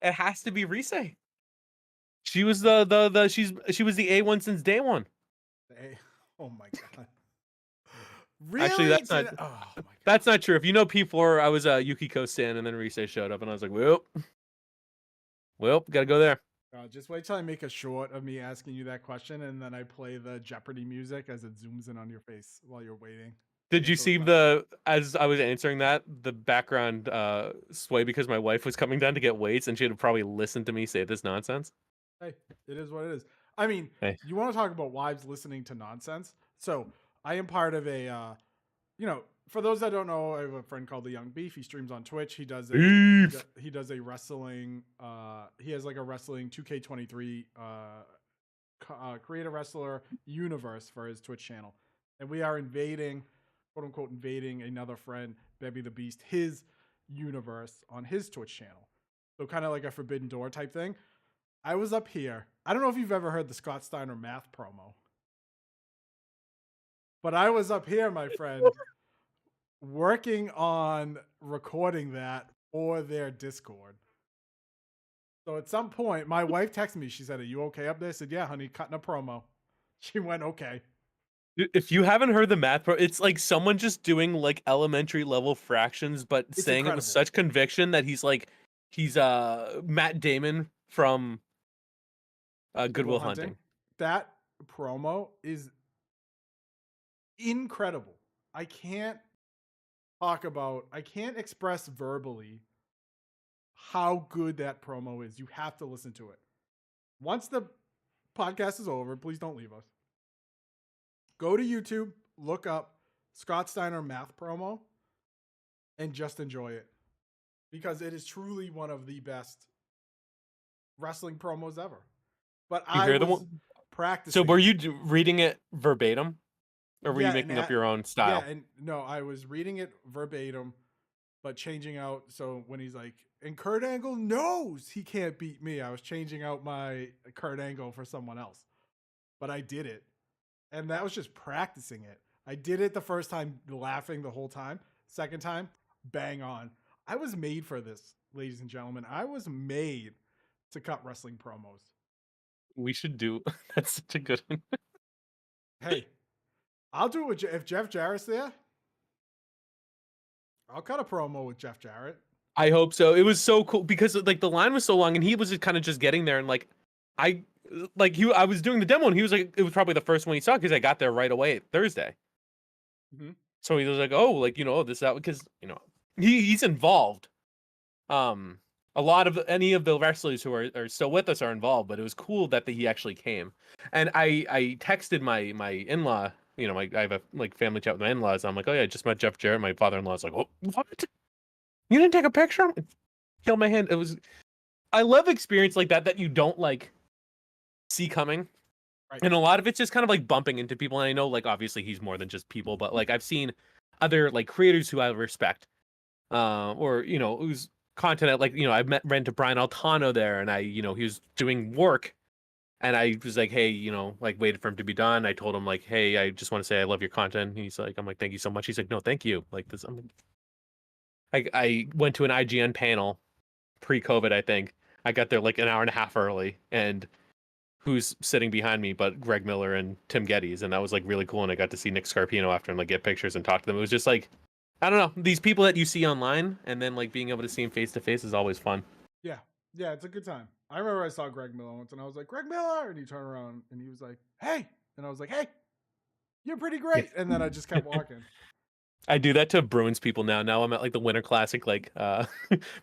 It has to be Rise. She was she was the A1 since day one. Oh my god. Really? Actually, that's not true. If you know P4, I was a Yukiko stan, and then Rise showed up, and I was like, well, gotta go there. Just wait till I make a short of me asking you that question, and then I play the Jeopardy music as it zooms in on your face while you're waiting. Did you So it's see not fun. as I was answering that, the background sway because my wife was coming down to get weights and she had probably listened to me say this nonsense? Hey, it is what it is. I mean, Hey. you want to talk about wives listening to nonsense? So I am part of a, for those that don't know, I have a friend called the Young Beef. He streams on Twitch. He does Beef. he does a wrestling. He has like a wrestling 2K23 create a wrestler universe for his Twitch channel, and we are invading, quote unquote, invading another friend, Bebby the Beast, his universe on his Twitch channel. So kind of like a Forbidden Door type thing. I was up here. I don't know if you've ever heard the Scott Steiner math promo, but I was up here, my friend, working on recording that for their Discord. So at some point, my wife texted me. She said, "Are you okay up there?" I said, "Yeah, honey, cutting a promo." She went, "Okay." If you haven't heard the math pro, it's like someone just doing like elementary level fractions, but It's saying it with incredible. such conviction that he's Matt Damon from Good Good Will Will Hunting. Hunting. That promo is incredible. I can't I can't express verbally how good that promo is. You have to listen to it. Once the podcast is over, please don't leave us. Go to YouTube, look up Scott Steiner math promo, and just enjoy it. Because it is truly one of the best wrestling promos ever. But You I hear the was one? So practicing were it. you reading it verbatim, or were you Yeah, making up your own style? and no, I was reading it verbatim, but changing out. So when he's like, and Kurt Angle knows he can't beat me, I was changing out my Kurt Angle for someone else. But I did it, and that was just practicing it. I did it the first time, laughing the whole time. Second time, bang on. I was made for this, ladies and gentlemen. I was made to cut wrestling promos. We should do. That's such a good one. Hey, I'll do it with if Jeff Jarrett's there. I'll cut a promo with Jeff Jarrett. I hope so. It was so cool because like the line was so long and he was just kind of just getting there and like I I was doing the demo and he was like it was probably the first one he saw because I got there right away Thursday. Mm-hmm. So he was like, "Oh, like this out because he's involved. A lot of any of the wrestlers who are still with us are involved, but it was cool that he actually came. And I texted my in-law, I have a like family chat with my in-laws. I'm like, "Oh yeah, I just met Jeff Jarrett." My father-in-law's like, "Oh, what? You didn't take a picture?" Kill my hand. I love experience like that you don't like see coming. Right. And a lot of it's just kind of like bumping into people. And I know like obviously he's more than just people, but like I've seen other like creators who I respect, or who's content like ran into Brian Altano there, and he was doing work, and I was like, hey, like waited for him to be done. I told him like, hey, I just want to say I love your content. I'm like, thank you so much. He's like, no, thank you. Like this, I went to an IGN panel pre-COVID, I think. I got there like an hour and a half early, and who's sitting behind me but Greg Miller and Tim Geddes, and that was like really cool. And I got to see Nick Scarpino after and like get pictures and talk to them. It was just like, I don't know, these people that you see online and then like being able to see them face to face is always fun. Yeah. Yeah, it's a good time. I remember I saw Greg Miller once and I was like, "Greg Miller!" And he turned around and he was like, "Hey!" And I was like, "Hey, you're pretty Yeah. great." And then I just kept walking. I do that to Bruins people now. Now I'm at like the Winter Classic like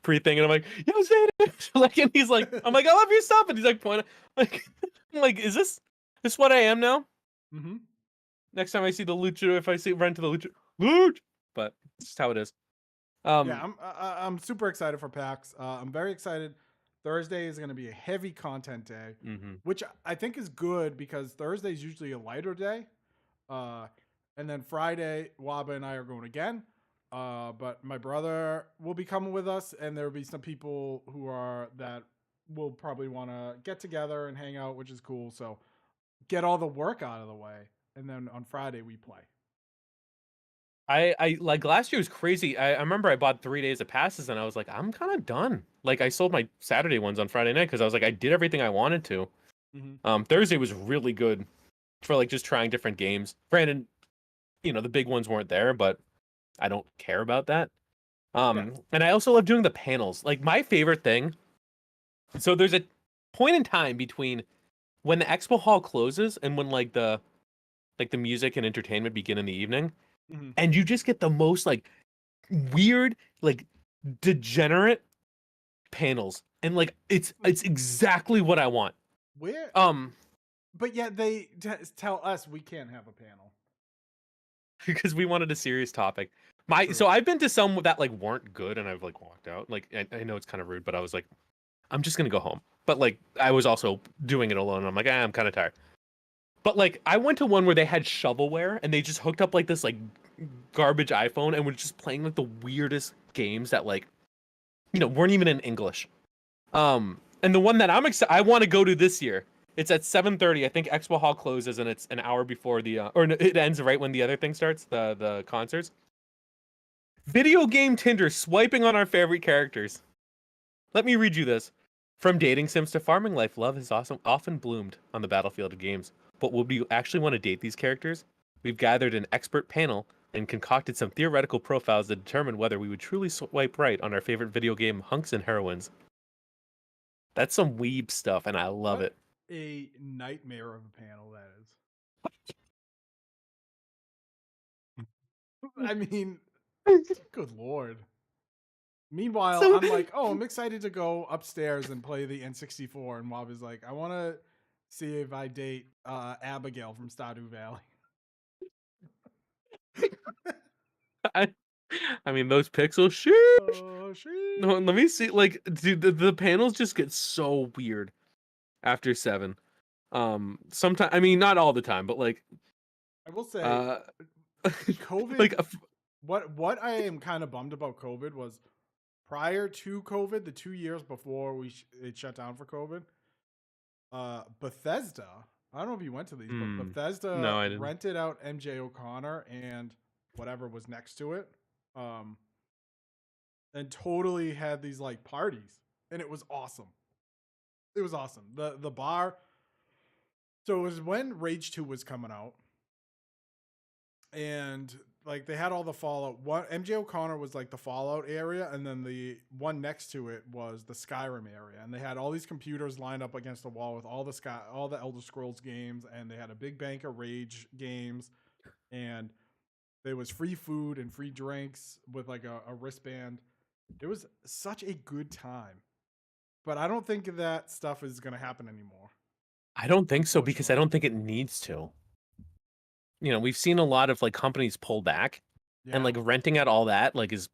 pre thing, and I'm like, yo, say it. Like, and he's like, I'm like, I love your stuff, and he's like pointing like, I'm like, is this what I am now? Mm-hmm. Next time I see the lucha, if I see run to the lucha, but it's just how it is. Yeah, I'm super excited for PAX. I'm very excited. Thursday is going to be a heavy content day, which I think is good because Thursday is usually a lighter day. And then Friday, Wabba and I are going again. But my brother will be coming with us, and there will be some people that will probably want to get together and hang out, which is cool. So get all the work out of the way, and then on Friday we play. I like last year was crazy. I remember I bought 3 days of passes and I was like, I'm kind of done. Like I sold my Saturday ones on Friday night because I was like, I did everything I wanted to. Thursday was really good for like just trying different games. Granted, the big ones weren't there, but I don't care about that. Yeah. And I also love doing the panels. Like my favorite thing. So there's a point in time between when the expo hall closes and when like the music and entertainment begin in the evening. and you just get the most like weird, like degenerate panels, and like it's exactly what I want. Where? But yet they tell us we can't have a panel. Because we wanted a serious topic. True. So I've been to some that like weren't good, and I've like walked out. Like I know it's kind of rude, but I was like, I'm just gonna go home. But like I was also doing it alone. And I'm like, I'm kind of tired. But like I went to one where they had shovelware, and they just hooked up like this like garbage iPhone, and were just playing like the weirdest games that like weren't even in English. And the one that I want to go to this year. It's at 7:30. I think Expo Hall closes, and it's an hour before the it ends right when the other thing starts, the concerts. Video game Tinder swiping on our favorite characters. Let me read you this. From dating sims to farming life, love has often bloomed on the battlefield of games. But would we actually want to date these characters? We've gathered an expert panel and concocted some theoretical profiles that determine whether we would truly swipe right on our favorite video game hunks and heroines. That's some weeb stuff, and I love it. A nightmare of a panel that is. I mean, good lord. Meanwhile, So- I'm like, oh, I'm excited to go upstairs and play the N64, and Wob is like, I want to see if I date Abigail from Stardew Valley. I mean, those pixels, shit. Oh, shit. No, let me see. Like, dude, the panels just get so weird after 7. Sometimes, I mean, not all the time, but like, I will say, COVID. like, what I am kind of bummed about COVID was prior to COVID, the 2 years before it shut down for COVID. Bethesda. I don't know if you went to these, but Bethesda No, I didn't. rented out MJ O'Connor and whatever was next to it, and totally had these like parties, and it was awesome. It was awesome. The bar. So it was when Rage 2 was coming out, and like they had all the Fallout. MJ O'Connor was like the Fallout area, and then the one next to it was the Skyrim area, and they had all these computers lined up against the wall with all the Elder Scrolls games, and they had a big bank of Rage games, and there was free food and free drinks with like a wristband. It was such a good time, but I don't think that stuff is going to happen anymore. I don't think so, because I don't think it needs to. We've seen a lot of like companies pull back, and like renting out all that like is,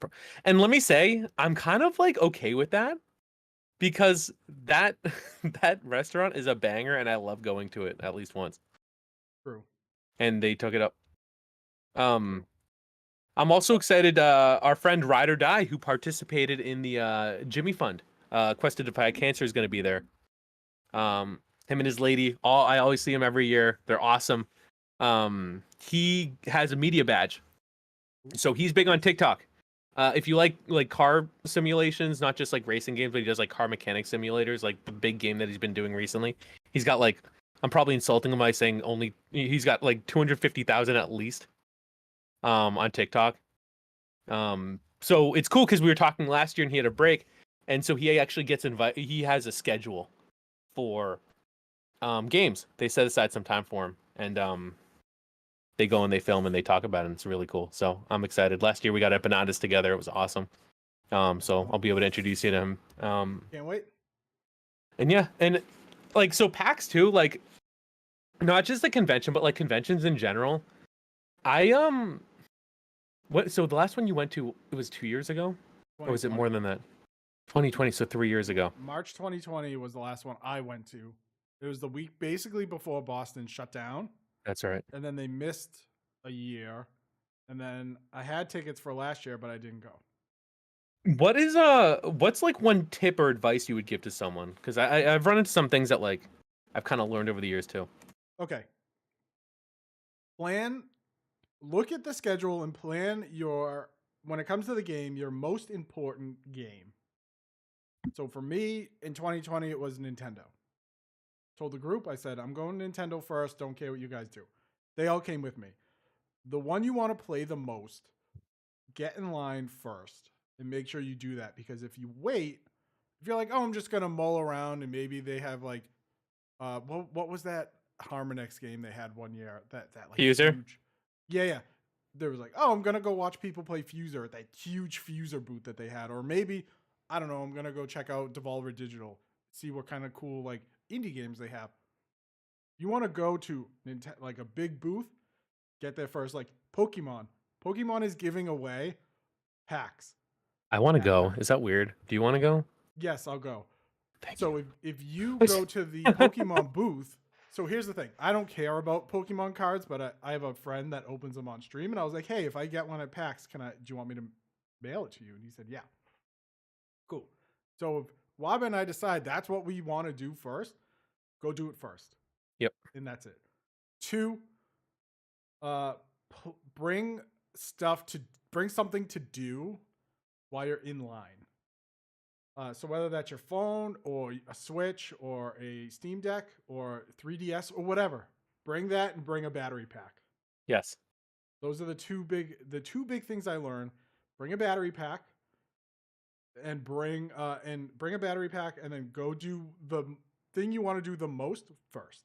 and let me say, I'm kind of like okay with that, because that that restaurant is a banger, and I love going to it at least once. True. And they took it up. I'm also excited. Our friend Ride or Die, who participated in the Jimmy Fund, Quest to Defy Cancer, is going to be there. Him and his lady. I always see him every year. They're awesome. He has a media badge, so he's big on TikTok. If you like car simulations, not just like racing games, but he does like car mechanic simulators, like the big game that he's been doing recently. He's got like, I'm probably insulting him by saying he's got like 250,000 at least on TikTok. So it's cool because we were talking last year and he had a break, and so he actually gets invited. He has a schedule for games. They set aside some time for him, and they go and they film and they talk about it, and it's really cool. So I'm excited. Last year we got empanadas together. It was awesome. So I'll be able to introduce you to him. Can't wait. And yeah, and like, so PAX too, like not just the convention, but like conventions in general. So the last one you went to, it was 2 years ago? Or was it more than that? 2020, so 3 years ago. March 2020 was the last one I went to. It was the week basically before Boston shut down. That's right. And then they missed a year. And then I had tickets for last year, but I didn't go. What's like one tip or advice you would give to someone? Because I've run into some things that like I've kind of learned over the years too. Okay. Look at the schedule and plan when it comes to the game, your most important game. So for me, in 2020, it was Nintendo. Told the group, I said, I'm going Nintendo first. Don't care what you guys do. They all came with me. The one you want to play the most, get in line first and make sure you do that. Because if you wait, if you're like, oh, I'm just going to mull around and maybe they have like, what was that Harmonix game they had one year? That like User? huge. Yeah. there was like, oh, I'm gonna go watch people play Fuser at that huge Fuser booth that they had, or maybe I don't know, I'm gonna go check out Devolver Digital, see what kind of cool like indie games they have. You want to go to like a big booth, get there first. Like Pokemon, Pokemon is giving away packs. I want to at go. PAX. Is that weird? Do you want to go? Yes, I'll go. Thank So you. if you go to the Pokemon booth, so here's the thing. I don't care about Pokemon cards, but I have a friend that opens them on stream, and I was like, hey, if I get one at PAX, do you want me to mail it to you? And he said, yeah. Cool. So if Wabba and I decide that's what we want to do first, go do it first. Yep. And that's it. 2, bring something to do while you're in line. So whether that's your phone or a Switch or a Steam Deck or 3DS or whatever, bring that and bring a battery pack. Yes. Those are the two big things I learned. Bring a battery pack and bring a battery pack, and then go do the thing you want to do the most first.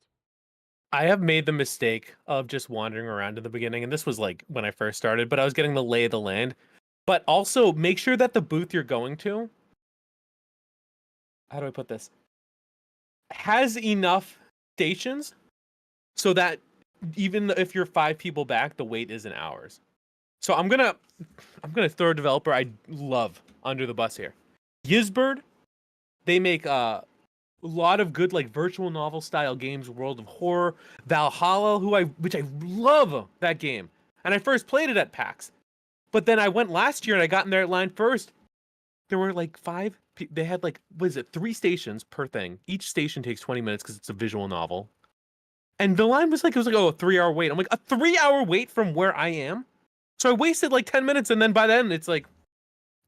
I have made the mistake of just wandering around in the beginning, and this was like when I first started, but I was getting the lay of the land. But also make sure that the booth you're going to, how do I put this, has enough stations so that even if you're 5 people back, the wait isn't hours. So I'm gonna throw a developer I love under the bus here. Yizbird, they make a lot of good like virtual novel style games, World of Horror, Valhalla, which I love that game. And I first played it at PAX. But then I went last year and I got in their line first. There were like 5. They had like, what is it, 3 stations per thing. Each station takes 20 minutes because it's a visual novel. And the line was like, a 3-hour wait. I'm like, a 3-hour wait from where I am? So I wasted like 10 minutes, and then by then it's like,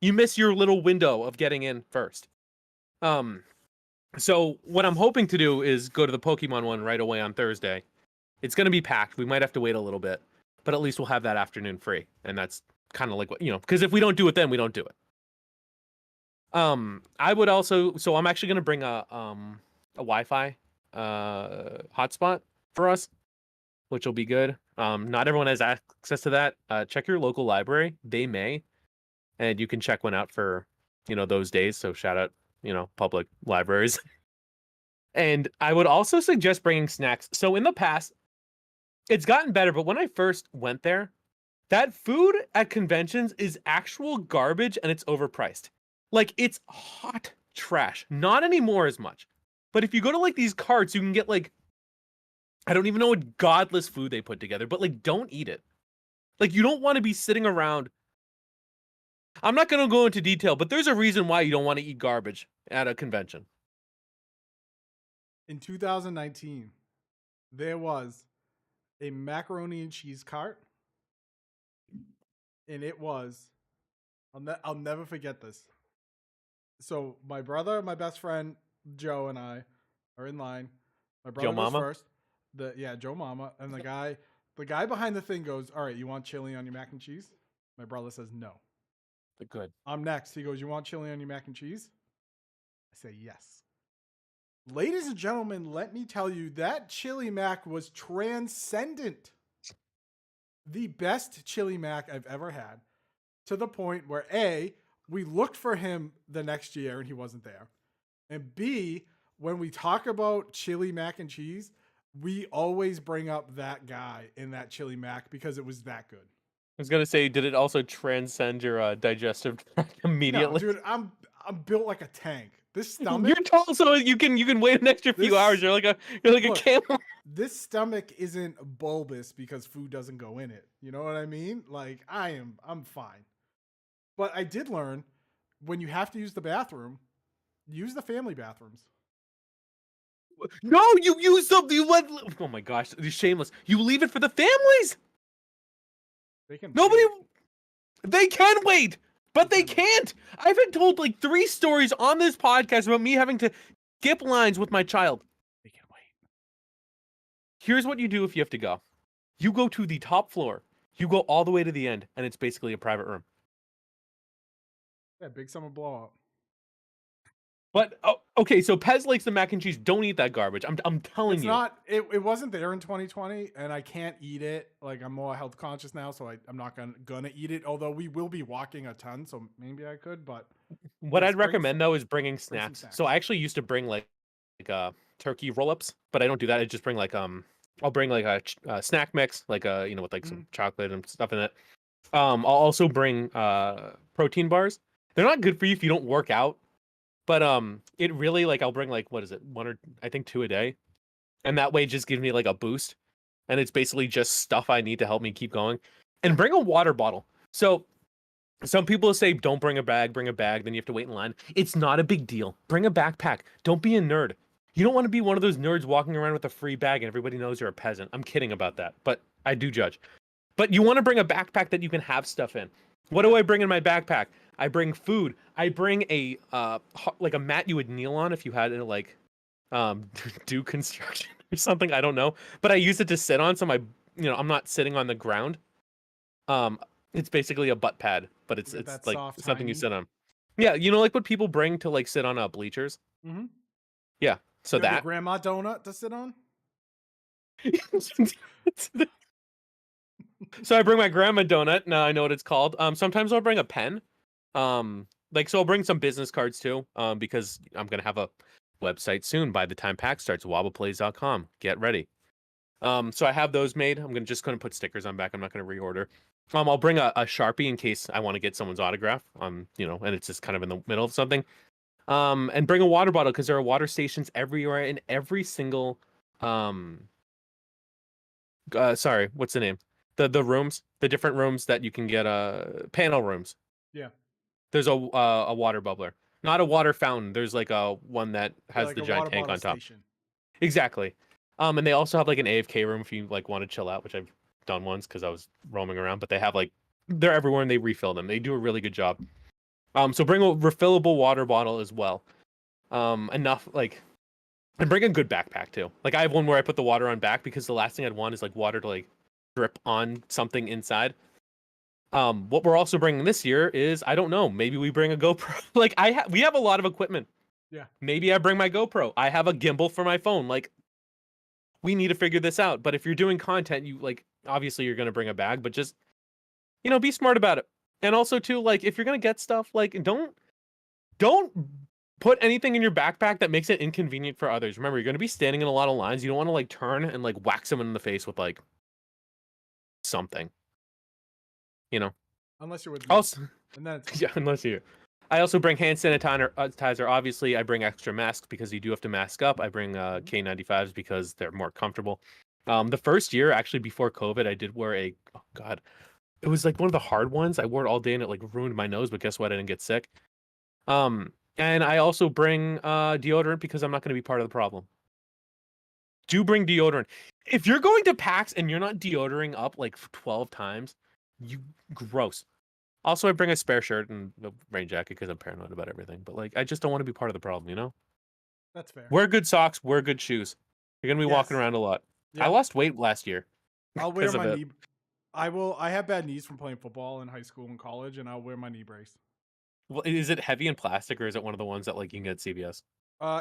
you miss your little window of getting in first. So what I'm hoping to do is go to the Pokemon one right away on Thursday. It's going to be packed. We might have to wait a little bit, but at least we'll have that afternoon free. And that's kind of like what, because if we don't do it then, we don't do it. I would also, so I'm actually going to bring a Wi-Fi hotspot for us, which will be good. Not everyone has access to that. Check your local library. They may, and you can check one out for, those days. So shout out, public libraries. And I would also suggest bringing snacks. So in the past, it's gotten better, but when I first went there, that food at conventions is actual garbage and it's overpriced. Like, it's hot trash. Not anymore as much. But if you go to like these carts, you can get like, I don't even know what godless food they put together, but like, don't eat it. Like, you don't want to be sitting around. I'm not going to go into detail, but there's a reason why you don't want to eat garbage at a convention. In 2019, there was a macaroni and cheese cart, and it was, I'll never forget this. So my brother, my best friend Joe, and I are in line. My brother Joe goes Mama? first. Joe Mama, and the guy behind the thing goes, "All right, you want chili on your mac and cheese?" My brother says no. Good. I'm next. He goes, "You want chili on your mac and cheese?" I say yes. Ladies and gentlemen, let me tell you that chili mac was transcendent. The best chili mac I've ever had, to the point where A, we looked for him the next year and he wasn't there. And B, when we talk about chili mac and cheese, we always bring up that guy in that chili mac because it was that good. I was gonna say, did it also transcend your digestive tract immediately? No, dude, I'm built like a tank. This stomach. You're tall, so you can wait an extra few hours. You're like a camel. This stomach isn't bulbous because food doesn't go in it. You know what I mean? Like I'm fine. But I did learn, when you have to use the bathroom, use the family bathrooms. No, you use them. Oh my gosh, you're shameless. You leave it for the families. They can Nobody. wait. They can wait, but they can't. I've been told like 3 stories on this podcast about me having to skip lines with my child. They can wait. Here's what you do if you have to go. You go to the top floor. You go all the way to the end, and it's basically a private room. Yeah, big summer blowout. But okay, so Pez likes the mac and cheese. Don't eat that garbage. I'm telling It's you. not. It wasn't there in 2020, and I can't eat it. Like I'm more health conscious now, so I'm not gonna eat it. Although we will be walking a ton, so maybe I could. But What yes, I'd recommend though is bringing bring some snacks. So snacks. I actually used to bring turkey roll-ups, but I don't do that. I just bring I'll bring like a snack mix, like with like some Mhm. chocolate and stuff in it. I'll also bring protein bars. They're not good for you if you don't work out, but it really like I'll bring like what is it? One or I think two a day. And that way it just gives me like a boost. And it's basically just stuff I need to help me keep going. And bring a water bottle. So some people say don't bring a bag, then you have to wait in line. It's not a big deal. Bring a backpack. Don't be a nerd. You don't want to be one of those nerds walking around with a free bag and everybody knows you're a peasant. I'm kidding about that, but I do judge. But you want to bring a backpack that you can have stuff in. What do I bring in my backpack? I bring food. I bring a like a mat you would kneel on if you had to like do construction or something. I don't know, but I use it to sit on, so I'm not sitting on the ground. Um, it's basically a butt pad, but You get it's that like soft something you hiney. sit on. Yeah, like what people bring to like sit on bleachers. Mm-hmm. Yeah, so You have your that. grandma donut to sit on. So I bring my grandma donut. Now I know what it's called. Sometimes I'll bring a pen. So I'll bring some business cards too. Because I'm gonna have a website soon. By the time PAX starts, wabaplays.com. Get ready. So I have those made. I'm gonna put stickers on back. I'm not gonna reorder. I'll bring a Sharpie in case I want to get someone's autograph. And it's just kind of in the middle of something. And bring a water bottle because there are water stations everywhere in every single sorry, what's the name? The rooms, the different rooms that you can get panel rooms. Yeah. There's a water bubbler. Not a water fountain. There's like a one that Yeah, has like the a giant water tank bottle on top. station. Exactly. And they also have like an AFK room if you like want to chill out, which I've done once because I was roaming around. But they have like they're everywhere and they refill them. They do a really good job. So bring a refillable water bottle as well. Enough like and bring a good backpack too. Like I have one where I put the water on back because the last thing I'd want is like water to like drip on something inside. What we're also bringing this year is I don't know. Maybe we bring a GoPro. Like we have a lot of equipment. Yeah. Maybe I bring my GoPro. I have a gimbal for my phone. Like we need to figure this out. But if you're doing content, you like obviously you're gonna bring a bag, but just be smart about it. And also too, like if you're gonna get stuff, like don't put anything in your backpack that makes it inconvenient for others. Remember, you're gonna be standing in a lot of lines. You don't want to like turn and like whack someone in the face with like something. You know. Unless you're with me. Also, And then it's yeah, unless you. I also bring hand sanitizer. Obviously, I bring extra masks because you do have to mask up. I bring K95s because they're more comfortable. The first year, actually before COVID, I did wear oh god, it was like one of the hard ones. I wore it all day and it like ruined my nose. But guess what? I didn't get sick. And I also bring deodorant because I'm not going to be part of the problem. Do bring deodorant. If you're going to PAX and you're not deodoring up like 12 times, you gross. Also, I bring a spare shirt and a rain jacket because I'm paranoid about everything. But like, I just don't want to be part of the problem, you know? that's fair. Wear good socks, wear good shoes. You're gonna be walking Yes. around a lot. I Yep. lost weight last year I'll wear because of my it. knee. I have bad knees from playing football in high school and college, and I'll wear my knee brace. Well, is it heavy and plastic or is it one of the ones that like you can get at CVS?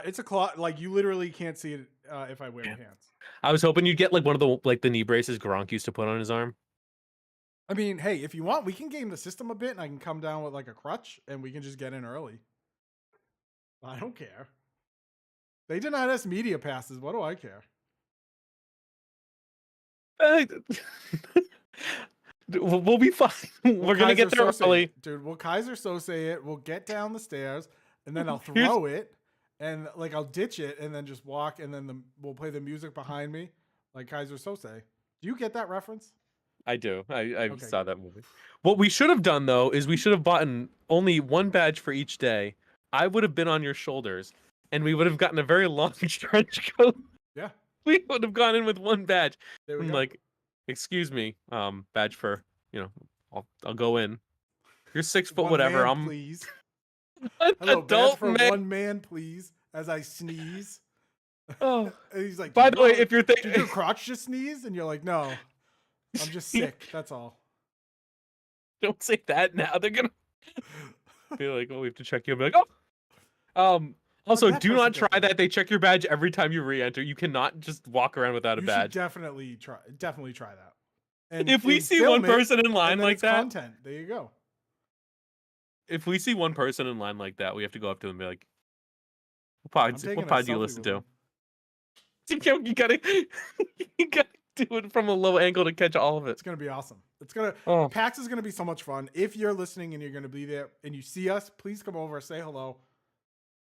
It's a cloth. Like you literally can't see it if I wear Yeah. pants. I was hoping you'd get like one of the knee braces Gronk used to put on his arm. I mean, hey, if you want, we can game the system a bit, and I can come down with like a crutch, and we can just get in early. I don't care. They denied us media passes. What do I care? We'll be fine. We're gonna get there early. It, dude. We'll Kaiser Sose it. We'll get down the stairs, and then I'll Here's throw it, and like I'll ditch it, and then just walk, and then we'll play the music behind me, like Kaiser Sose. Do you get that reference? I do. I Okay, saw good. that movie. What we should have done though is we should have bought only one badge for each day. I would have been on your shoulders, and we would have gotten a very long trench coat. Yeah, We would have gone in with one badge. there we I'm go. like, excuse me, badge for I'll go in. You're 6 foot One whatever. man, I'm please. an Hello, badge adult for man. one man, please. As I sneeze, Oh, and he's like, by the way, if you're did thinking, your crotch just sneeze?" And you're like, "No, I'm just sick. That's all." don't say that now. They're gonna be like, oh, we have to check you. I'm like, oh. Also, that do person not try definitely- that. They check your badge every time you re-enter. You cannot just walk around without a You should badge. definitely try that. And If we and see film one it, person in line and then like it's that, content. There you go. if we see one person in line like that, we have to go up to them and be like, I'm "What taking a pod do you selfie listen with to?" them. You gotta, you gotta do it from a low angle to catch all of it. It's gonna be awesome. It's gonna Oh, PAX is gonna be so much fun. If you're listening and you're gonna be there and you see us, please come over, say hello.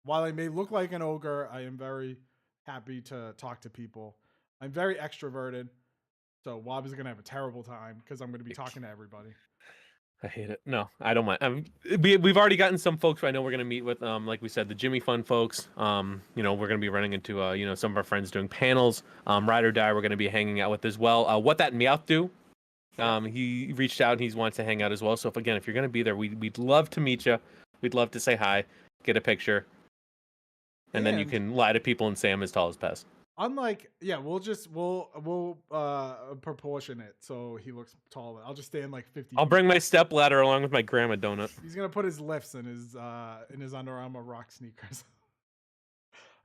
While I may look like an ogre, I am very happy to talk to people. I'm very extroverted, so Wob is gonna have a terrible time because I'm gonna be talking to everybody. I hate it. No, I don't mind. We've already gotten some folks I know we're gonna meet with. Like we said, the Jimmy Fun folks. You know, we're gonna be running into you know, some of our friends doing panels. Ride or Die, we're gonna be hanging out with as well. What That Meowth Do. He reached out and he wants to hang out as well. So if you're gonna be there, we'd love to meet you. We'd love to say hi, get a picture, and then you can lie to people and say I'm as tall as Pez. Unlike, we'll proportion it so he looks taller. I'll just stand like 50. I'll feet. bring my step ladder along with my grandma donut. He's gonna put his lifts in his Under Armour rock sneakers.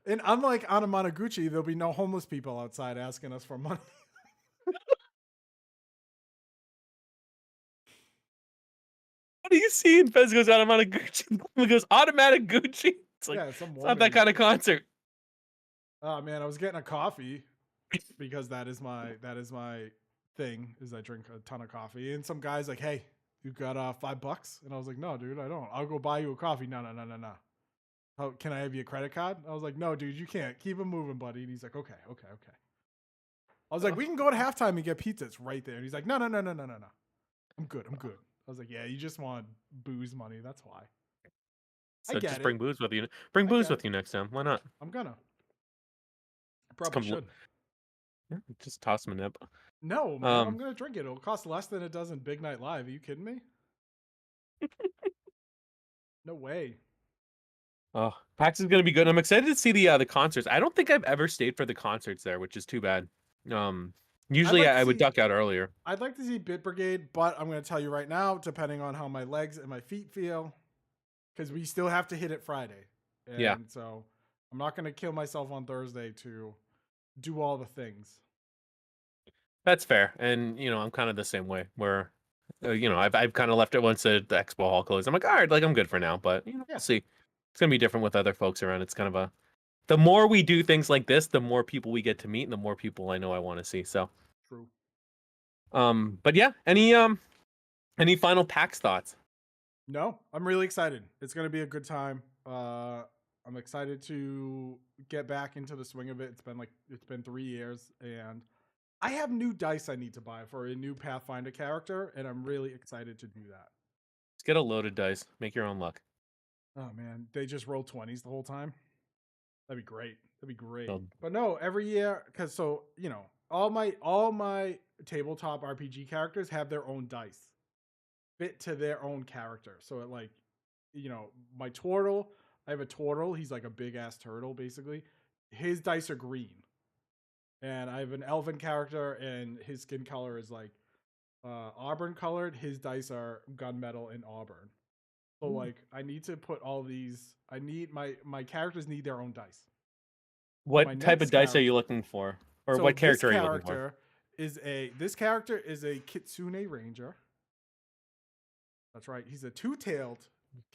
And unlike Anamanaguchi, there'll be no homeless people outside asking us for money. What do you see? And Pez goes automatic Gucci. He goes automatic Gucci. It's like, Yeah, it's not that kind of concert. Oh man, I was getting a coffee because that is my thing. Is I drink a ton of coffee, and some guy's like, "Hey, you got $5?" And I was like, "No, dude, I don't. I'll go buy you a coffee." No. How can I have your credit card? I was like, "No, dude, you can't. Keep it moving, buddy." And he's like, "Okay." I was like, "We can go to halftime and get pizza. It's right there." And he's like, "No. I'm good. I was like, "Yeah, you just want booze money. That's why." So get just it. bring booze with you. Bring booze with you next time. Why not? I'm gonna. I probably should. Yeah, just toss him a nip. No, man, I'm gonna drink it. It'll cost less than it does in Big Night Live. Are you kidding me? No way. Oh, PAX is gonna be good. I'm excited to see the concerts. I don't think I've ever stayed for the concerts there, which is too bad. Usually I would duck out earlier. I'd like to see Bit Brigade, but I'm gonna tell you right now, depending on how my legs and my feet feel, because we still have to hit it Friday. And so I'm not gonna kill myself on Thursday to do all the things. That's fair, and you know I'm kind of the same way. Where, you know, I've kind of left it once the expo hall closed. I'm like, all right, like I'm good for now. But you know, we'll see. It's gonna be different with other folks around. It's kind of the more we do things like this, the more people we get to meet, and the more people I know I want to see. So true. But yeah, any final PAX thoughts? No, I'm really excited. It's gonna be a good time. I'm excited to get back into the swing of it. It's been 3 years, and I have new dice I need to buy for a new Pathfinder character, and I'm really excited to do that. Let's get a loaded dice. Make your own luck. Oh man, they just roll 20s the whole time. That'd be great. So, But no, every year, because you know, all my tabletop RPG characters have their own dice, fit to their own character. So it, like, you know, my turtle, I have a turtle. He's like a big ass turtle, basically. His dice are green. And I have an elven character, and his skin color is like auburn colored. His dice are gunmetal and auburn. So like, I need to put all these. I need my characters need their own dice. what type of dice are you looking for, or what character are you looking for? This character is a Kitsune Ranger. That's right. He's a two-tailed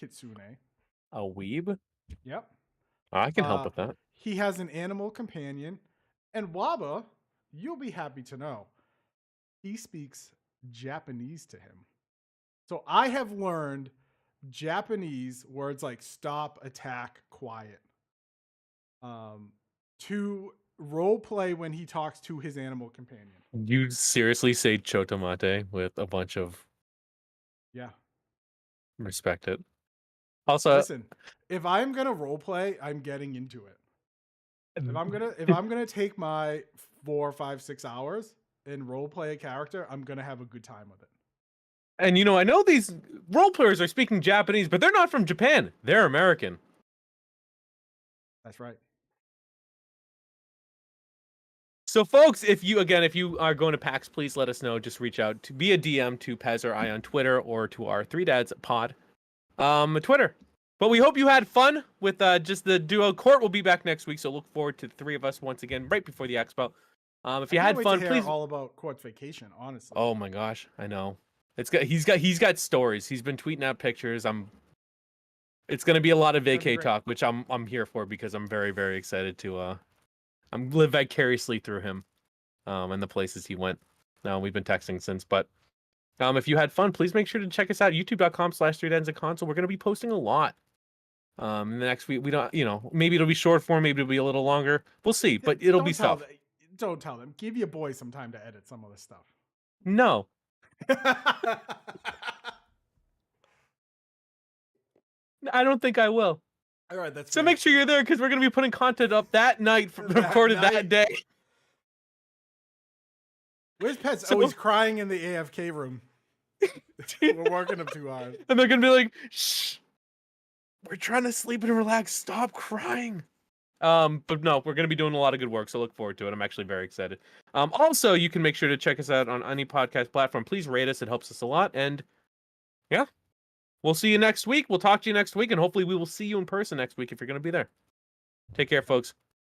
Kitsune. A weeb? Yep. I can help with that. He has an animal companion. And Wabba, you'll be happy to know, he speaks Japanese to him. So I have learned Japanese words like stop, attack, quiet, to role play when he talks to his animal companion. You seriously say chotomate with a bunch of respect it. Also, listen, if I'm gonna role play, I'm getting into it. If I'm gonna take my 4, 5, 6 hours and role play a character, I'm gonna have a good time with it. And you know, I know these role players are speaking Japanese, but they're not from Japan. They're American. That's right. So, folks, if you are going to PAX, please let us know. Just reach out to via DM to Pez or I on Twitter, or to our 3 Dads Pod Twitter. But we hope you had fun with just the duo. Court will be back next week, so look forward to the three of us once again right before the expo. If you I can't had wait fun, to hear please. all about Court's vacation. Honestly. Oh my gosh, I know. He's got stories. He's been tweeting out pictures. It's gonna be a lot of vacay talk, which I'm here for because I'm very, very excited to live vicariously through him, and the places he went. We've been texting since, but if you had fun, please make sure to check us out. YouTube.com/3densaconsole. We're gonna be posting a lot. The next week we don't, maybe it'll be short form, maybe it'll be a little longer. We'll see, but it'll be stuff. Don't tell them. Give your boy some time to edit some of this stuff. No. I don't think I will. All right, that's so fair. make sure you're there because we're gonna be putting content up that night, recorded that day. Where's Pez? Oh, he's crying in the AFK room. We're working him too hard. And they're gonna be like, "Shh, we're trying to sleep and relax. Stop crying." But no, we're gonna be doing a lot of good work, so look forward to it. I'm actually very excited. Also, you can make sure to check us out on any podcast platform. Please rate us; it helps us a lot. And yeah, we'll see you next week. We'll talk to you next week, and hopefully, we will see you in person next week if you're gonna be there. Take care, folks.